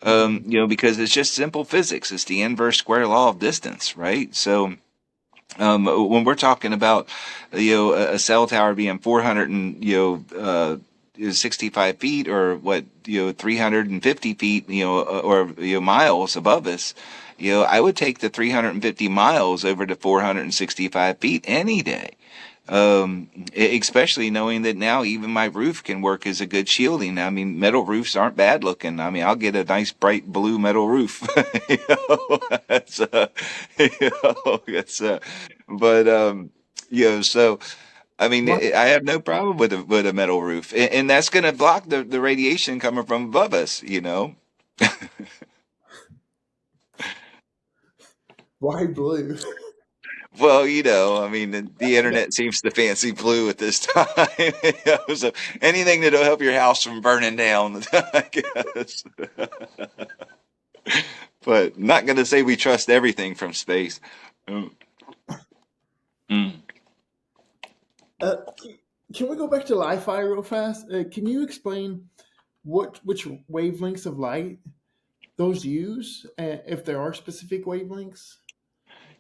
Mm-hmm. Because it's just simple physics. It's the inverse square law of distance, right? So, when we're talking about, a cell tower being 400 and, 65 feet, or what, 350 feet, or, miles above us, I would take the 350 miles over to 465 feet any day. Especially knowing that now even my roof can work as a good shielding. I mean, metal roofs aren't bad looking. I mean, I'll get a nice bright blue metal roof. That's, but, so, I mean, Why? I have no problem with a metal roof, and that's going to block the radiation coming from above us. Why blue? Well, I mean, the internet seems to fancy blue at this time. So anything that'll help your house from burning down, I guess. But not going to say we trust everything from space. Mm. Mm. Can we go back to Li-Fi real fast? Can you explain which wavelengths of light those use, if there are specific wavelengths?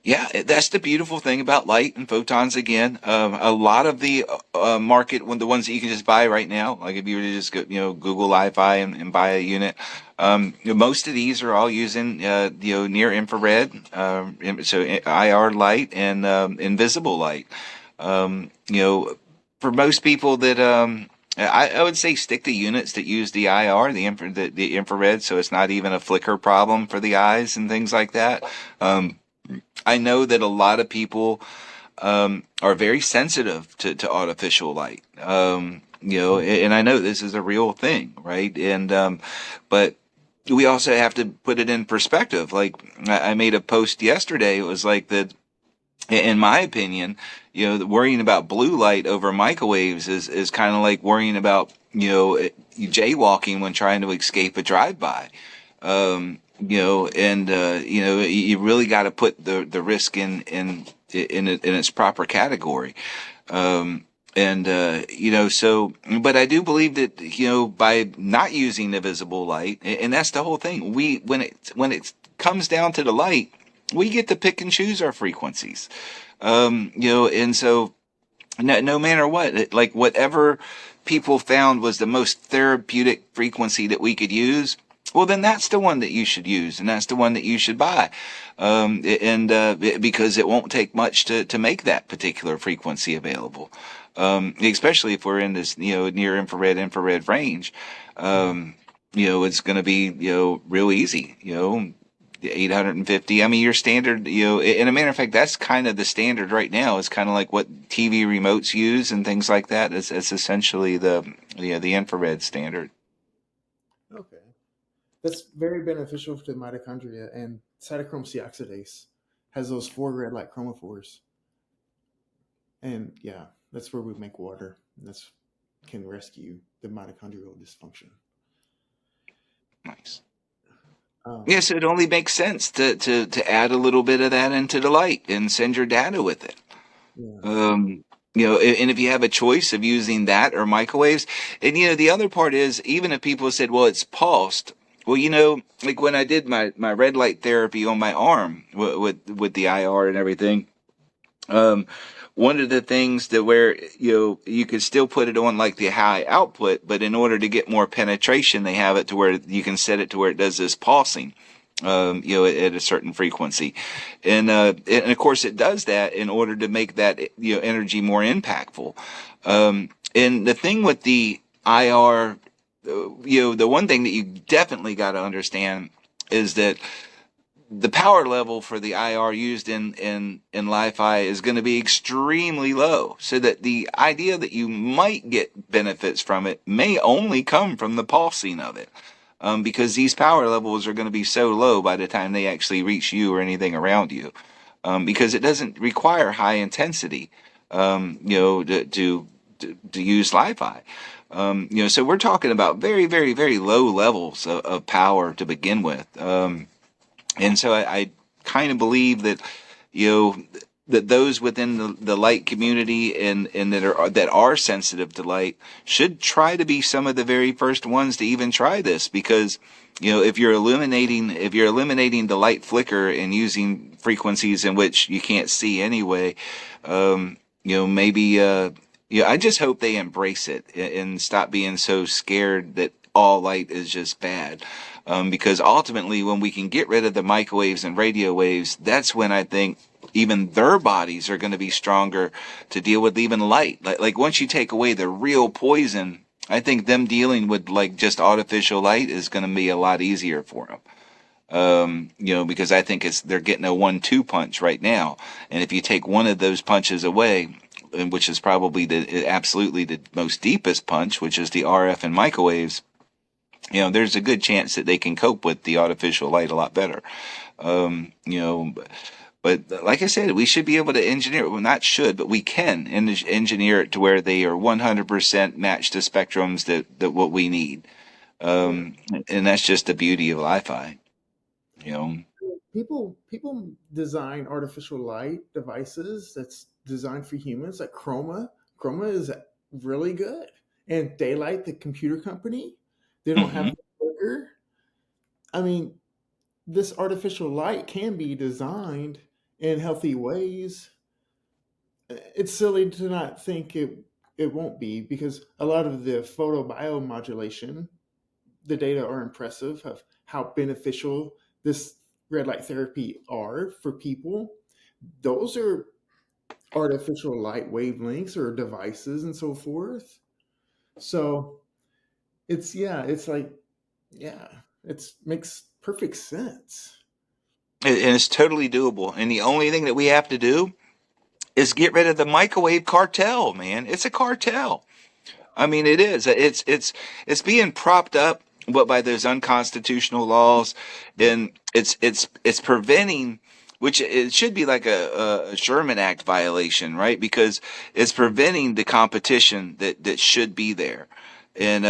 Yeah, that's the beautiful thing about light and photons again. A lot of the market, the ones that you can just buy right now, like if you were to just go, Google Li-Fi and buy a unit, most of these are all using, near infrared, so IR light and invisible light. For most people that, I would say stick to units that use the IR, the infrared, so it's not even a flicker problem for the eyes and things like that. I know that a lot of people are very sensitive to artificial light. And I know this is a real thing, right? But we also have to put it in perspective. Like I made a post yesterday. It was like that. In my opinion, worrying about blue light over microwaves is kind of like worrying about, jaywalking when trying to escape a drive-by. You really got to put the risk in its proper category. But I do believe that, by not using the visible light, and that's the whole thing. When it comes down to the light, we get to pick and choose our frequencies. And so no matter what, like whatever people found was the most therapeutic frequency that we could use, well, then that's the one that you should use, and that's the one that you should buy. Because it won't take much to make that particular frequency available. Especially if we're in this, near infrared range. It's going to be, real easy, 850. I mean, your standard, and a matter of fact, that's kind of the standard right now. It's kind of like what TV remotes use and things like that. It's essentially the infrared standard. Okay. That's very beneficial to mitochondria, and cytochrome C oxidase has those four red light chromophores. And yeah, that's where we make water. And that's can rescue the mitochondrial dysfunction. Nice. Um, Yes, it only makes sense to add a little bit of that into the light and send your data with it. yeah. And if you have a choice of using that or microwaves, and the other part is, even if people said, well, it's pulsed. Well, like when I did my red light therapy on my arm with the IR and everything, um, one of the things that where you could still put it on like the high output, but in order to get more penetration, they have it to where you can set it to where it does this pulsing. At a certain frequency, and of course it does that in order to make that energy more impactful. And the thing with the IR, the one thing that you definitely got to understand is that the power level for the IR used in Li-Fi is going to be extremely low, so that the idea that you might get benefits from it may only come from the pulsing of it, because these power levels are going to be so low by the time they actually reach you or anything around you, because it doesn't require high intensity, to use Li-Fi. So we're talking about very, very, very low levels of power to begin with. And so I kind of believe that, you know, that those within the light community and that are sensitive to light should try to be some of the very first ones to even try this, because, if you're eliminating the light flicker and using frequencies in which you can't see anyway, maybe I just hope they embrace it and stop being so scared that all light is just bad. Because ultimately, when we can get rid of the microwaves and radio waves, that's when I think even their bodies are going to be stronger to deal with even light. Like once you take away the real poison, I think them dealing with like just artificial light is going to be a lot easier for them. Because I think they're getting a 1-2 punch right now, and if you take one of those punches away, which is probably absolutely the most deepest punch, which is the RF and microwaves, there's a good chance that they can cope with the artificial light a lot better. But like I said, we should be able to engineer it. Well, not should, but we can engineer it to where they are 100% matched to spectrums that what we need. And that's just the beauty of Li-Fi, you know. People design artificial light devices that's designed for humans, like Chroma. Chroma is really good. And Daylight, the computer company, they don't have Hmm. the flicker. I mean, this artificial light can be designed in healthy ways. It's silly to not think it won't be, because a lot of the photobiomodulation, the data are impressive of how beneficial this red light therapy are for people. Those are artificial light wavelengths or devices and so forth. So it's like, yeah, it's makes perfect sense. And it's totally doable. And the only thing that we have to do is get rid of the microwave cartel, man. It's a cartel. I mean, it is. It's being propped up, what, by those unconstitutional laws, and it's preventing, which it should be like a Sherman Act violation, right? Because it's preventing the competition that should be there, and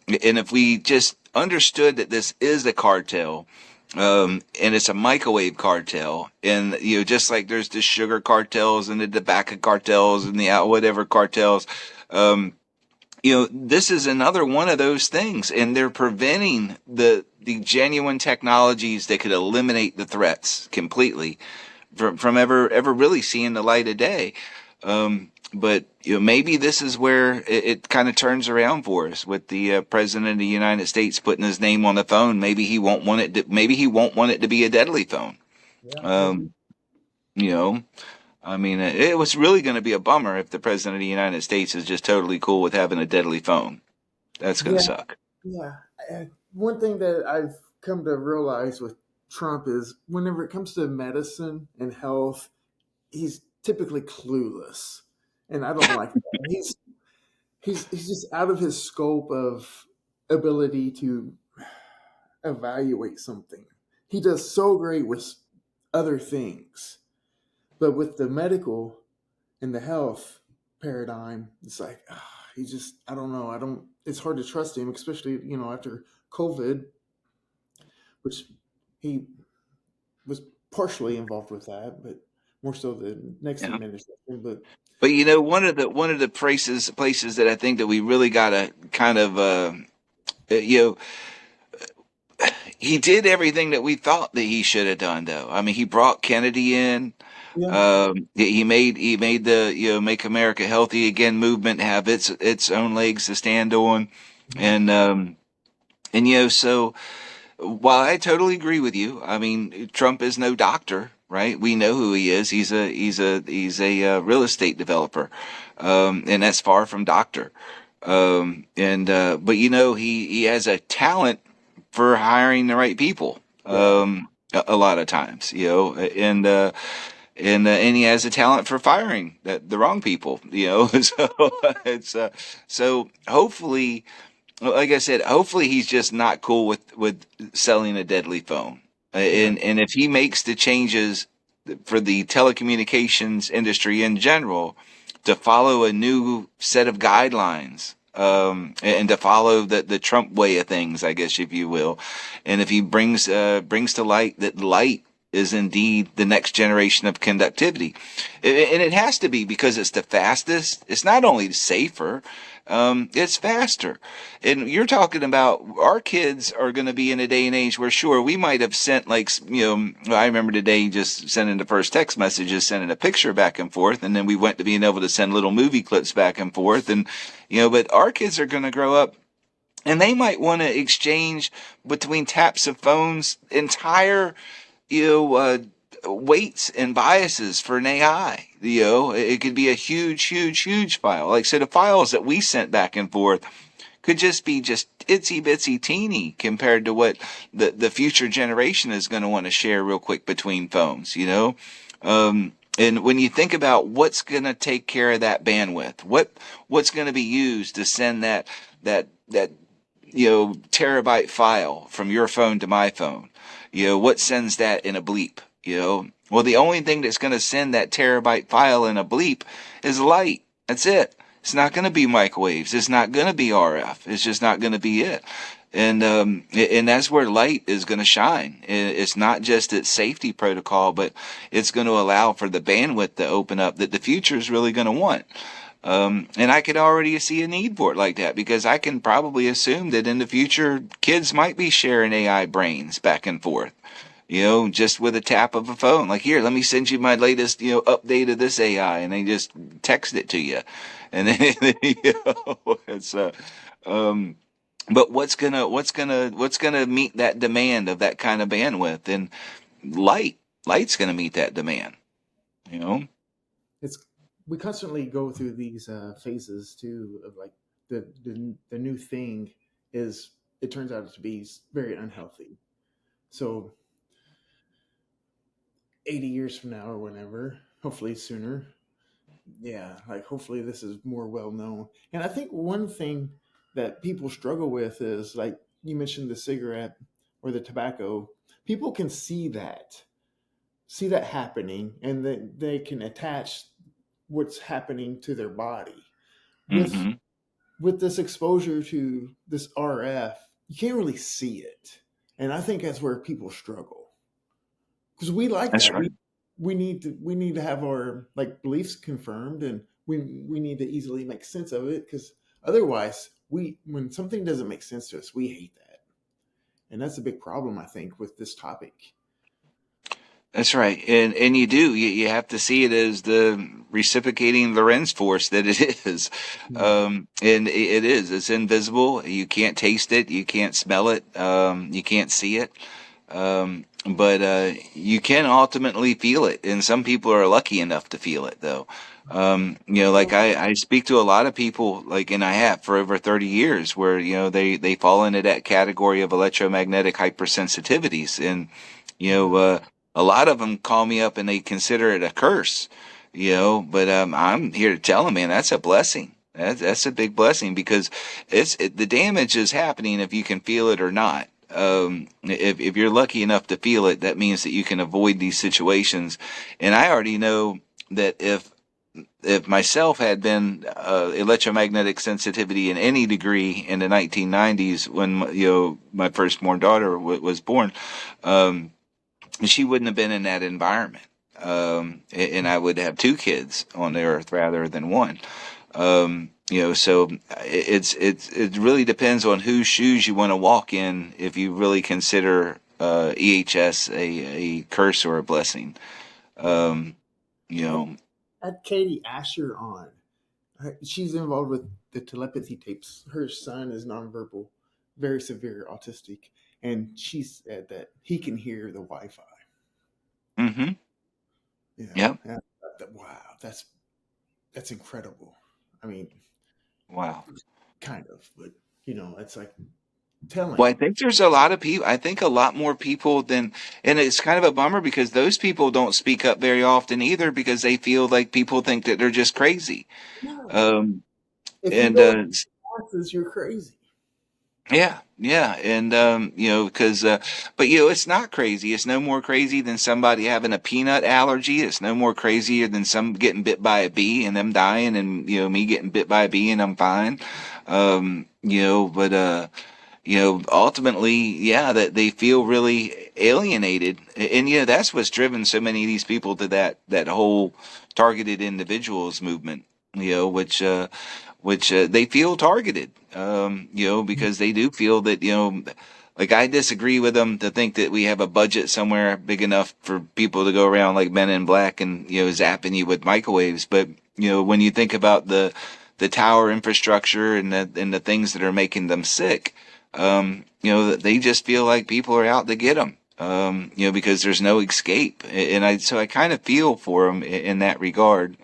if we just understood that this is a cartel. And it's a microwave cartel, and just like there's the sugar cartels and the tobacco cartels and the whatever cartels, um, this is another one of those things, and they're preventing the genuine technologies that could eliminate the threats completely from ever really seeing the light of day. But maybe this is where it kind of turns around for us with the president of the United States putting his name on the phone. Maybe he won't want it. Maybe he won't want it to be a deadly phone. Yeah, maybe. Um, you know. I mean, it was really going to be a bummer if the president of the United States is just totally cool with having a deadly phone. That's going to Yeah, suck. yeah. One thing that I've come to realize with Trump is whenever it comes to medicine and health, he's typically clueless, and I don't like that. He's just out of his scope of ability to evaluate something. He does so great with other things, but with the medical and the health paradigm, it's like he just, I don't know. I don't. It's hard to trust him, especially after COVID, which he was partially involved with that, but more so the next Yeah. administration. But But one of the places that I think that we really got to kind of uh, you know he did everything that we thought that he should have done, though. I mean, he brought Kennedy in. yeah, He made the Make America Healthy Again movement have its own legs to stand on, mhm. and so while I totally agree with you, I mean, Trump is no doctor, right? We know who he is. He's a real estate developer, and that's far from doctor. But he has a talent for hiring the right people. Yeah, a lot of times, and he has a talent for firing the wrong people, So it's so hopefully, like I said, hopefully he's just not cool with selling a deadly phone. Yeah. And if he makes the changes for the telecommunications industry in general to follow a new set of guidelines, and to follow the Trump way of things, I guess, if you will, and if he brings to light that light is indeed the next generation of conductivity, and it has to be because it's the fastest. It's not only safer, it's faster. And you're talking about our kids are going to be in a day and age where, sure, we might have sent, like, I remember today just sending the first text messages, sending a picture back and forth, and then we went to being able to send little movie clips back and forth. And, but our kids are going to grow up and they might want to exchange between taps of phones entire, you know, uh, weights and biases for an AI. It could be a huge, huge, huge file. Like, so the files that we sent back and forth could just be just itsy bitsy teeny compared to what the future generation is going to want to share real quick between phones. And when you think about what's going to take care of that bandwidth, what's going to be used to send that terabyte file from your phone to my phone, what sends that in a bleep. Well, the only thing that's going to send that terabyte file in a bleep is light. That's it. It's not going to be microwaves. It's not going to be RF. It's just not going to be it. And that's where light is going to shine. It's not just its safety protocol, but it's going to allow for the bandwidth to open up that the future is really going to want. And I could already see a need for it like that, because I can probably assume that in the future, kids might be sharing AI brains back and forth, just with a tap of a phone. Like, here, let me send you my latest, update of this AI, and they just text it to you. And then, it's, but what's gonna meet that demand of that kind of bandwidth? And light's gonna meet that demand, you know? It's we constantly go through these phases too of like the new thing is it turns out to be very unhealthy. So 80 years from now or whenever, hopefully sooner, yeah, like hopefully this is more well known. And I think one thing that people struggle with is like you mentioned the cigarette or the tobacco. People can see that happening, and then they can attach what's happening to their body with Hmm. this exposure to this RF. You can't really see it, and I think that's where people struggle because we like That's that. right. We need to have our like beliefs confirmed, and we need to easily make sense of it because otherwise, we when something doesn't make sense to us, we hate that, and that's a big problem I think with this topic. That's right. And you have to see it as the reciprocating Lorentz force that it is. Hmm. And it is. It's invisible. You can't taste it. You can't smell it. You can't see it. But you can ultimately feel it. And some people are lucky enough to feel it, though. Like Well, I speak to a lot of people, like, and I have for over 30 years, where, they fall into that category of electromagnetic hypersensitivities. And, you know, yeah. uh, a lot of them call me up and they consider it a curse, but I'm here to tell them, man, that's a blessing. That's a big blessing, because the damage is happening if you can feel it or not. If you're lucky enough to feel it, that means that you can avoid these situations. And I already know that if myself had been electromagnetic sensitivity in any degree in the 1990s, when my firstborn daughter was born, um, she wouldn't have been in that environment. And I would have two kids on the earth rather than one. So it really depends on whose shoes you want to walk in if you really consider EHS a curse or a blessing. Yeah. Um, you I know, had Katie Asher on. She's involved with the telepathy tapes. Her son is nonverbal, very severe autistic, and she said that he can hear the Wi-Fi. mm-hmm. Yeah, Yep. yeah. Wow, that's incredible. I mean, Wow. kind of, but it's like Well, telling. I think there's a lot of people. I think a lot more people than, and it's kind of a bummer because those people don't speak up very often either because they feel like people think that they're just crazy. Yeah. Um, If you and go to classes, you're crazy. Yeah, yeah, and because but it's not crazy. It's no more crazy than somebody having a peanut allergy. It's no more crazier than some getting bit by a bee and them dying, and me getting bit by a bee and I'm fine. But ultimately, yeah, that they feel really alienated, and that's what's driven so many of these people to that whole targeted individuals movement. Which they feel targeted, because they do feel that, like I disagree with them to think that we have a budget somewhere big enough for people to go around like Men in Black and, zapping you with microwaves. But, when you think about the tower infrastructure and the things that are making them sick, they just feel like people are out to get them. Because there's no escape, and I kind of feel for them in that regard,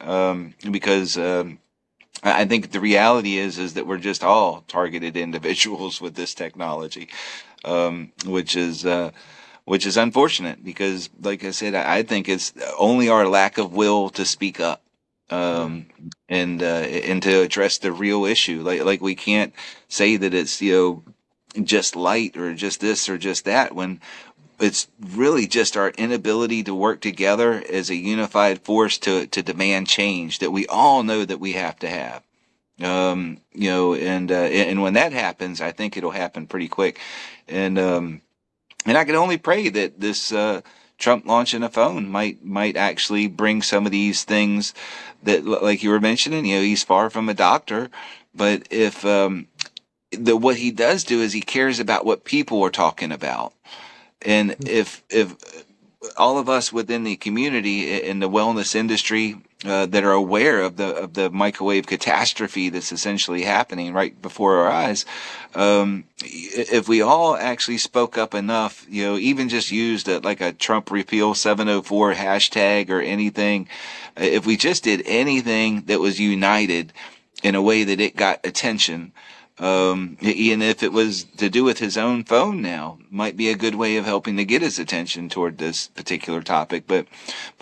because I think the reality is that we're just all targeted individuals with this technology, um, which is uh, which is unfortunate because, like I said, I think it's only our lack of will to speak up, Yeah. um, and to address the real issue. Like we can't say that it's just light or just this or just that when it's really just our inability to work together as a unified force to demand change that we all know that we have to have. And when that happens, I think it'll happen pretty quick. And I can only pray that this Trump launching a phone might actually bring some of these things that, like you were mentioning, he's far from a doctor, but if what he does do is he cares about what people are talking about, and if all of us within the community in the wellness industry that are aware of the microwave catastrophe that's essentially happening right before our eyes, if we all actually spoke up enough, even just used like a Trump repeal 704 hashtag or anything, if we just did anything that was united in a way that it got attention, and if it was to do with his own phone now, might be a good way of helping to get his attention toward this particular topic. But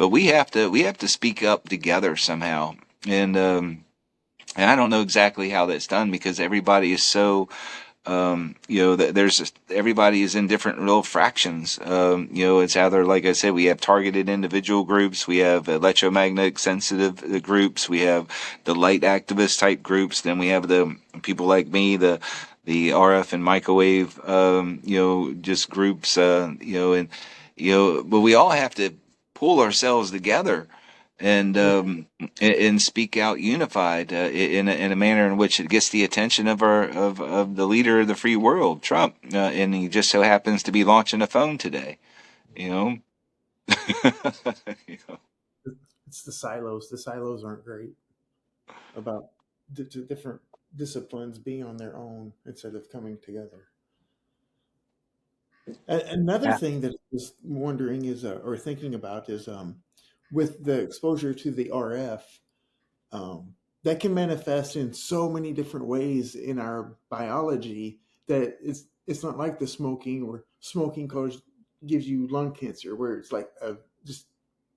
we have to speak up together somehow. And I don't know exactly how that's done because everybody is so everybody is in different little fractions. It's either, like I said, we have targeted individual groups, we have electromagnetic sensitive groups, we have the light activist type groups, then we have the people like me, the RF and microwave, just groups, but we all have to pull ourselves together and Yeah. speak out unified in a manner in which it gets the attention of of the leader of the free world, Trump, and he just so happens to be launching a phone today. You know, You know? It's the silos. The silos aren't great about different disciplines being on their own instead of coming together. Another Yeah. thing that I was wondering is, or thinking about is, with the exposure to the RF, that can manifest in so many different ways in our biology that it's not like the smoking or smoking gives you lung cancer where it's like just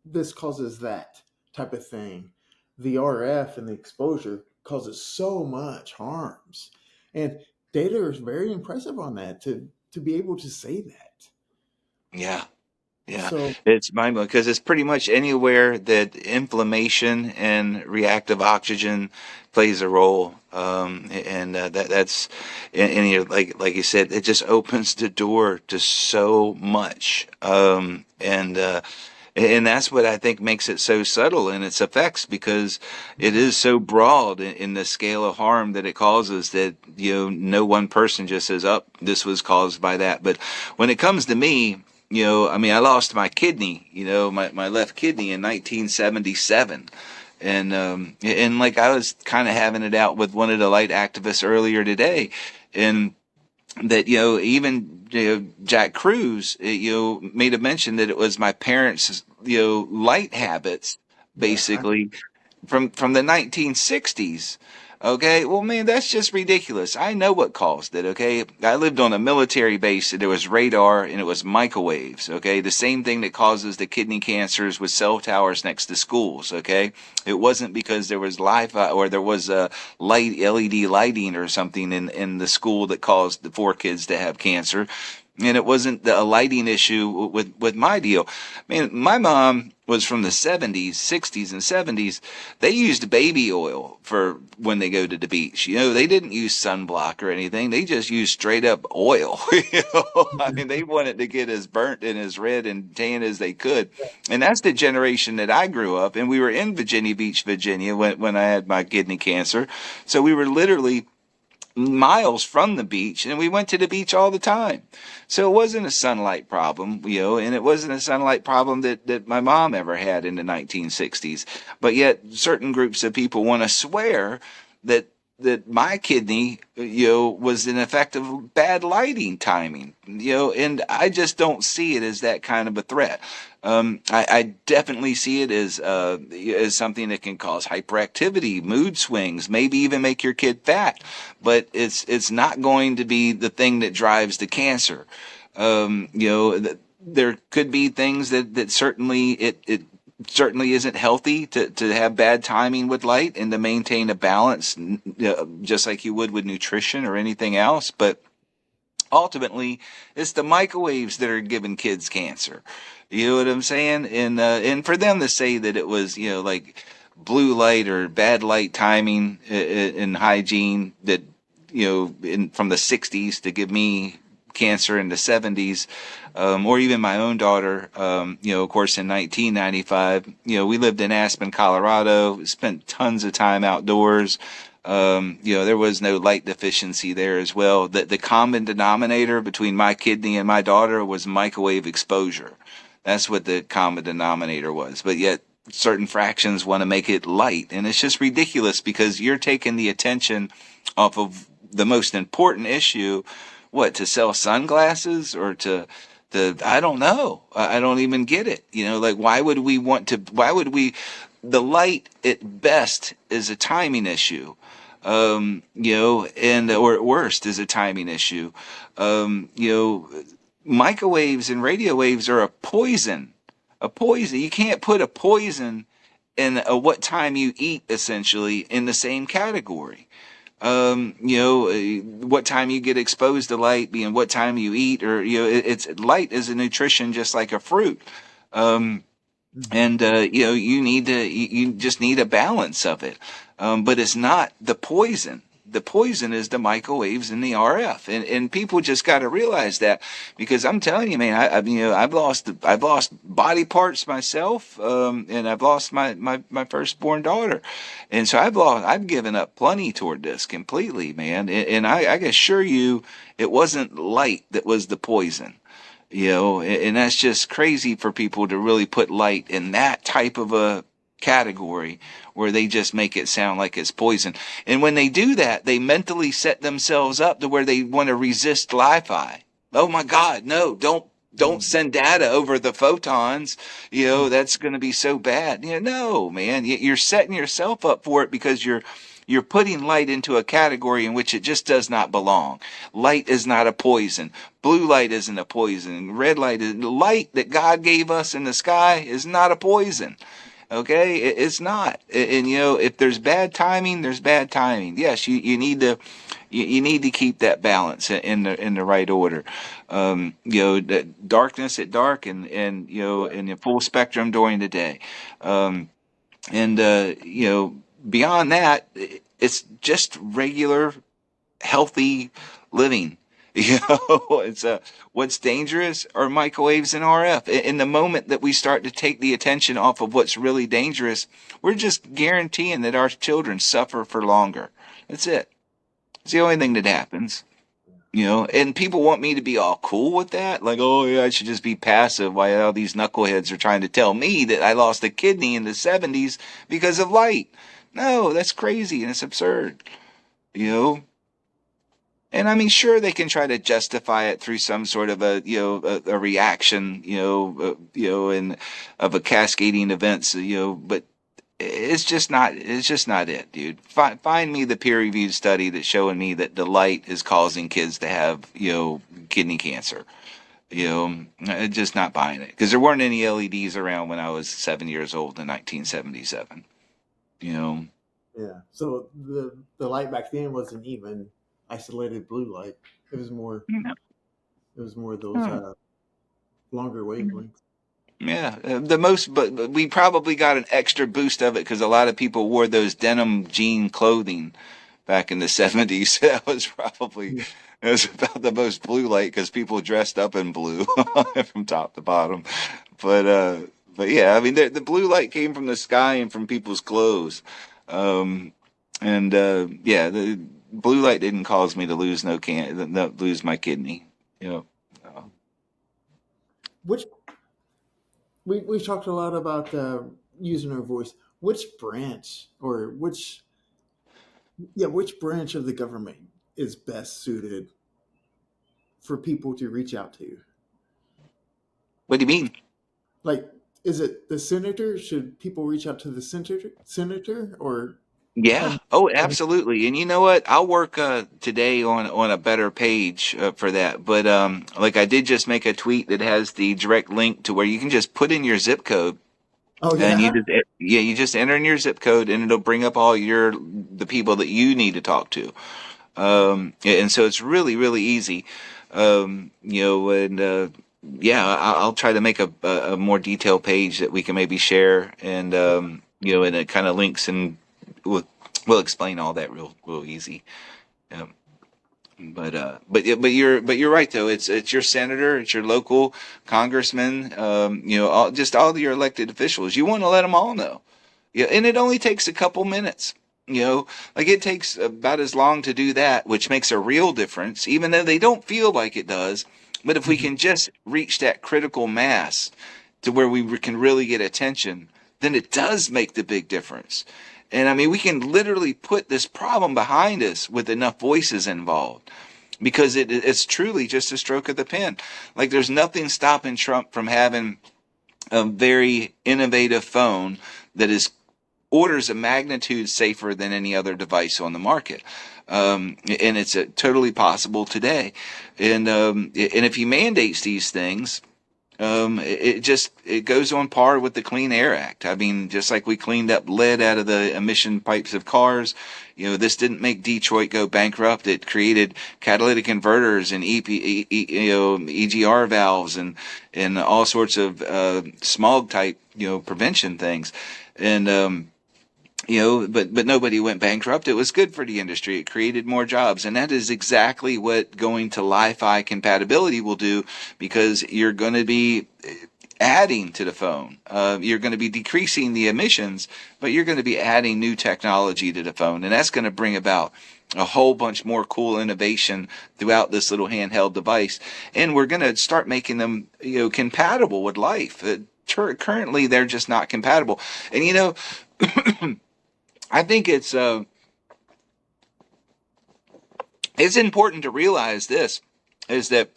this causes that type of thing. The RF and the exposure causes so much harms, and data is very impressive on that to be able to say that. Yeah. Yeah, So it's mind blowing because it's pretty much anywhere that inflammation and reactive oxygen plays a role, and and like you said, it just opens the door to so much, and that's what I think makes it so subtle in its effects because it is so broad in the scale of harm that it causes that no one person just says, "Up, this was caused by that." But when it comes to me, I mean, I lost my kidney, my left kidney in 1977. And like I was kind of having it out with one of the light activists earlier today, and that, even, Jack Cruz, made a mention that it was my parents', light habits, yeah, basically from the 1960s, Okay, well, man, that's just ridiculous. I know what caused it. Okay, I lived on a military base, and there was radar and it was microwaves. Okay, the same thing that causes the kidney cancers with cell towers next to schools. Okay, it wasn't because there was Li-Fi or there was a light LED lighting or something in the school that caused the 4 kids to have cancer. And it wasn't a lighting issue with my deal. Man, my mom was from the 70s, 60s, and 70s. They used baby oil for when they go to the beach. They didn't use sunblock or anything. They just used straight up oil. I mean, they wanted to get as burnt and as red and tan as they could. And that's the generation that I grew up. And we were in Virginia Beach, Virginia when I had my kidney cancer. So we were literally miles from the beach, and we went to the beach all the time. So it wasn't a sunlight problem, and it wasn't a sunlight problem that my mom ever had in the 1960s. But yet certain groups of people want to swear that my kidney, was an effect of bad lighting timing, and I just don't see it as that kind of a threat. I definitely see it as something that can cause hyperactivity, mood swings, maybe even make your kid fat, but it's not going to be the thing that drives the cancer. There could be things that certainly it certainly isn't healthy to have bad timing with light and to maintain a balance, just like you would with nutrition or anything else. But ultimately, it's the microwaves that are giving kids cancer. You know what I'm saying? And for them to say that it was, like blue light or bad light timing in hygiene that, from the 60s to give me cancer in the 70s, or even my own daughter, of course, in 1995, we lived in Aspen, Colorado, spent tons of time outdoors. There was no light deficiency there as well. The common denominator between my kidney and my daughter was microwave exposure. That's what the common denominator was. But yet certain fractions want to make it light. And it's just ridiculous because you're taking the attention off of the most important issue. What, to sell sunglasses or to I don't know. I don't even get it. Why would the light at best is a timing issue. And or at worst is a timing issue. Microwaves and radio waves are a poison. A poison. You can't put a poison and what time you eat essentially in the same category. What time you get exposed to light, being what time you eat, or it's light is a nutrition just like a fruit. And you just need a balance of it. But it's not the poison. The poison is the microwaves and the RF, and people just got to realize that, because I'm telling you, man, I've lost body parts myself, and I've lost my firstborn daughter, and so I've given up plenty toward this completely, man, and I can assure you, it wasn't light that was the poison. And that's just crazy for people to really put light in that type of a category where they just make it sound like it's poison. And when they do that, they mentally set themselves up to where they want to resist Li-Fi. Oh my God, no, don't send data over the photons. That's going to be so bad. No, man, you're setting yourself up for it because you're putting light into a category in which it just does not belong. Light is not a poison. Blue light isn't a poison. Red light is light that God gave us in the sky is not a poison. Okay, it's not. And if there's bad timing, there's bad timing. Yes, you need to keep that balance in the right order. The darkness at dark and in the full spectrum during the day. Beyond that, it's just regular, healthy living. It's what's dangerous are microwaves and RF. In the moment that we start to take the attention off of what's really dangerous, we're just guaranteeing that our children suffer for longer. That's it. It's the only thing that happens. And people want me to be all cool with that. Like, oh yeah, I should just be passive while all these knuckleheads are trying to tell me that I lost a kidney in the 70s because of light. No, that's crazy and it's absurd. And I mean, sure, they can try to justify it through some sort of a reaction, and of a cascading events, but it's just not it, dude. Find me the peer-reviewed study that's showing me that the light is causing kids to have, kidney cancer. Just not buying it, because there weren't any LEDs around when I was 7 years old in 1977. You know, Yeah. So the light back then wasn't even isolated blue light. It was more. Yeah. It was more those Huh. longer wavelengths. Yeah, but we probably got an extra boost of it because a lot of people wore those denim jean clothing back in the 70s. That was probably, Yeah. it was about the most blue light because people dressed up in blue from top to bottom. But, uh, but yeah, I mean, the blue light came from the sky and from people's clothes. Um, yeah, the blue light didn't cause me to lose my kidney. You know, uh, Which we've talked a lot about using our voice. Which branch or which branch of the government is best suited for people to reach out to? what do you mean? Like, is it the senator? Should people reach out to the senator or Yeah. um, Oh, absolutely. And you know what? I'll work today on a better page for that. But like I did just make a tweet that has the direct link to where you can just put in your zip code, oh and yeah. you just enter in your zip code and it'll bring up all the people that you need to talk to. And so it's really really easy. And yeah, I'll try to make a more detailed page that we can maybe share, and and it kind of links, and we'll explain all that real easy. Um, but you're right though. It's your senator, it's your local congressman, just all your elected officials. You want to let them all know. Yeah, and it only takes a couple minutes. Like it takes about as long to do that, which makes a real difference, even though they don't feel like it does. But if we Mhm. can just reach that critical mass to where we can really get attention, then it does make the big difference. And I mean, we can literally put this problem behind us with enough voices involved, because it's truly just a stroke of the pen. Like there's nothing stopping Trump from having a very innovative phone that is orders of magnitude safer than any other device on the market. And it's totally possible today. And if he mandates these things, it goes on par with the Clean Air Act. I mean, just like we cleaned up lead out of the emission pipes of cars, this didn't make Detroit go bankrupt. It created catalytic converters and EGR valves and all sorts of smog type prevention things. And but nobody went bankrupt. It was good for the industry. It created more jobs. And that is exactly what going to Li-Fi compatibility will do, because you're going to be adding to the phone. You're going to be decreasing the emissions, but you're going to be adding new technology to the phone. And that's going to bring about a whole bunch more cool innovation throughout this little handheld device. And we're going to start making them, compatible with life. Currently, they're just not compatible. And, I think it's important to realize this, is that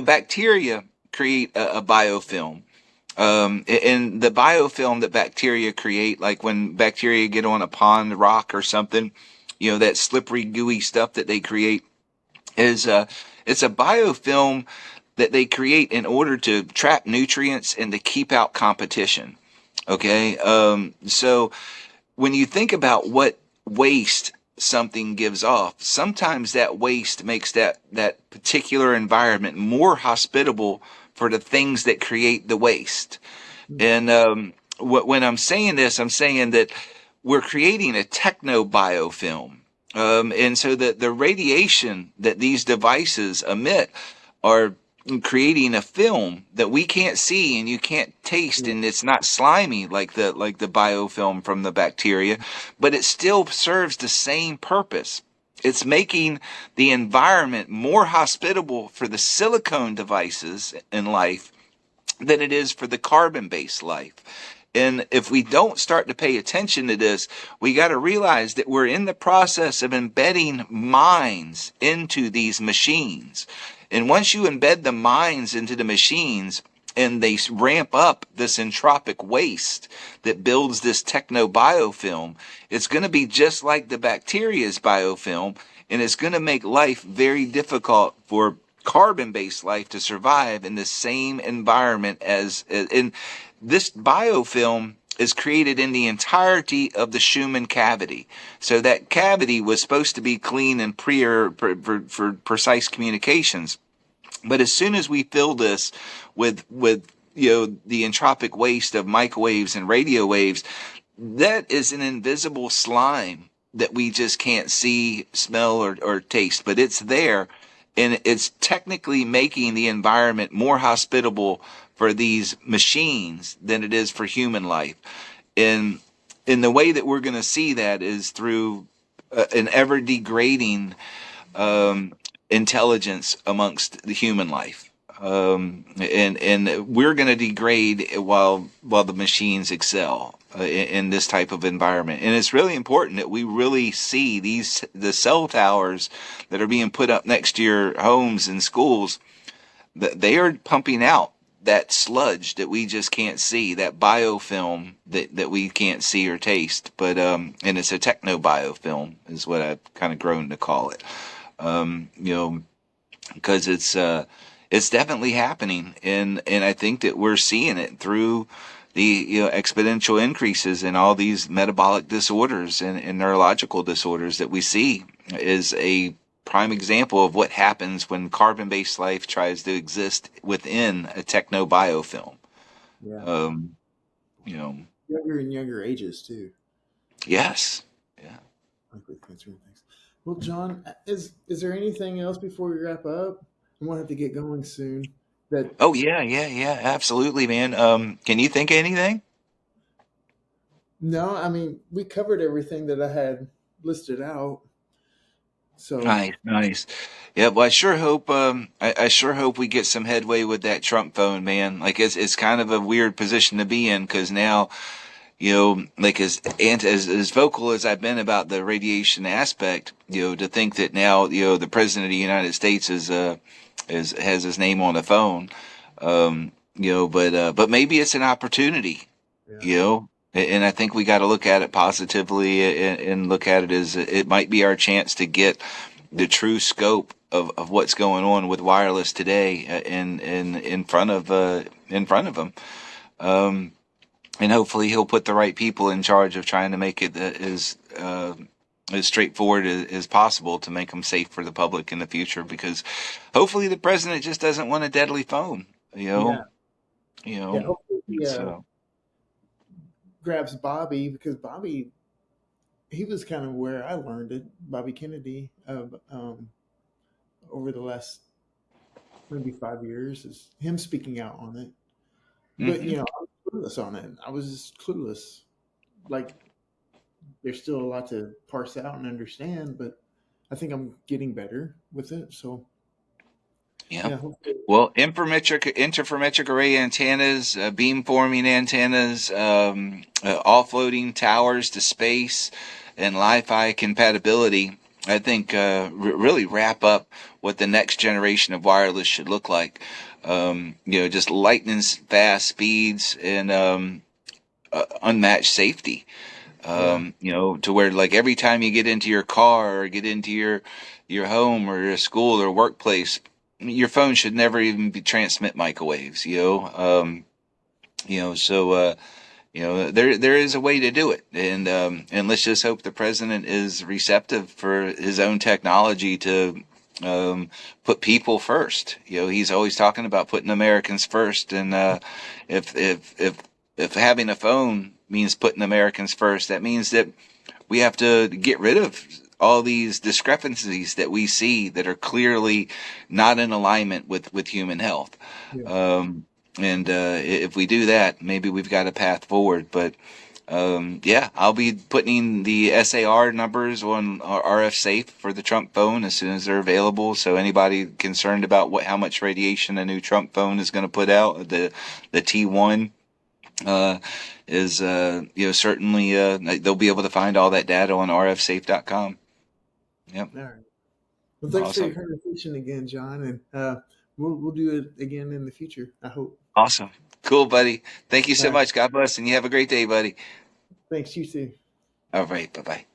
bacteria create a biofilm, and the biofilm that bacteria create, like when bacteria get on a pond rock or something, that slippery gooey stuff that they create is it's a biofilm that they create in order to trap nutrients and to keep out competition. Okay, so when you think about what waste something gives off, sometimes that waste makes that particular environment more hospitable for the things that create the waste. And when I'm saying this, I'm saying that we're creating a techno biofilm. And so that the radiation that these devices emit are creating a film that we can't see and you can't taste, Yeah. and it's not slimy like the biofilm from the bacteria, but it still serves the same purpose. It's making the environment more hospitable for the silicone devices in life than it is for the carbon-based life. And if we don't start to pay attention to this, we got to realize that we're in the process of embedding minds into these machines. And once you embed the minds into the machines, and they ramp up this entropic waste that builds this technobiofilm, it's going to be just like the bacteria's biofilm, and it's going to make life very difficult for carbon-based life to survive in the same environment as in this biofilm is created in the entirety of the Schumann cavity. So that cavity was supposed to be clean and for precise communications. But as soon as we fill this with the entropic waste of microwaves and radio waves, that is an invisible slime that we just can't see, smell, or taste. But it's there, and it's technically making the environment more hospitable for these machines than it is for human life. And in the way that we're going to see that is through an ever degrading intelligence amongst the human life, and we're going to degrade while the machines excel in this type of environment. And it's really important that we really see the cell towers that are being put up next to your homes and schools, that they are pumping out that sludge that we just can't see, that biofilm that we can't see or taste. But and it's a technobiofilm is what I've kind of grown to call it. Because it's definitely happening, and I think that we're seeing it through the exponential increases in all these metabolic disorders and neurological disorders that we see is a prime example of what happens when carbon-based life tries to exist within a technobiofilm. Yeah. You know, Younger and younger ages too. yes, yeah. Like with cancer and things. Well, John, is there anything else before we wrap up? I'm gonna have to get going soon. That Oh yeah, absolutely, man. Can you think of anything? No, I mean we covered everything that I had listed out. So Nice, nice. Yeah, well, I sure hope we get some headway with that Trump phone, man. Like it's kind of a weird position to be in because now, like as vocal as I've been about the radiation aspect, to think that now, the president of the United States has his name on the phone, but maybe it's an opportunity, yeah, you know. And I think we got to look at it positively and look at it as it might be our chance to get the true scope of what's going on with wireless today in front of them. And hopefully he'll put the right people in charge of trying to make it as straightforward as possible to make them safe for the public in the future. Because hopefully the president just doesn't want a deadly phone, yeah, you yeah. know. Hopefully he So grabs Bobby because Bobby he was kind of where I learned it. Bobby Kennedy over the last maybe 5 years is him speaking out on it. But mhm. I was clueless on it. I was just clueless. Like there's still a lot to parse out and understand, but I think I'm getting better with it. So Yeah. yeah, hopefully, Well, interferometric array antennas, beamforming antennas, offloading towers to space, and Li-Fi compatibility, I think really wrap up what the next generation of wireless should look like. Just lightning fast speeds and unmatched safety. yeah, To where like every time you get into your car or get into your home or your school or workplace, your phone should never even be transmit microwaves. So there is a way to do it, and let's just hope the president is receptive for his own technology to put people first. He's always talking about putting Americans first, and if having a phone means putting Americans first, that means that we have to get rid of all these discrepancies that we see that are clearly not in alignment with human health. yeah. And if we do that, maybe we've got a path forward. But yeah, I'll be putting the SAR numbers on RF Safe for the Trump phone as soon as they're available. So anybody concerned about how much radiation a new Trump phone is going to put out, the T1 is certainly they'll be able to find all that data on rfsafe.com. Yep. All right. Well, thanks for your Awesome. conversation again, John, and we'll do it again in the future. I hope. Awesome. Cool, buddy. Thank you All so right. much. God bless, and you have a great day, buddy. Thanks, you too. All right. Bye bye.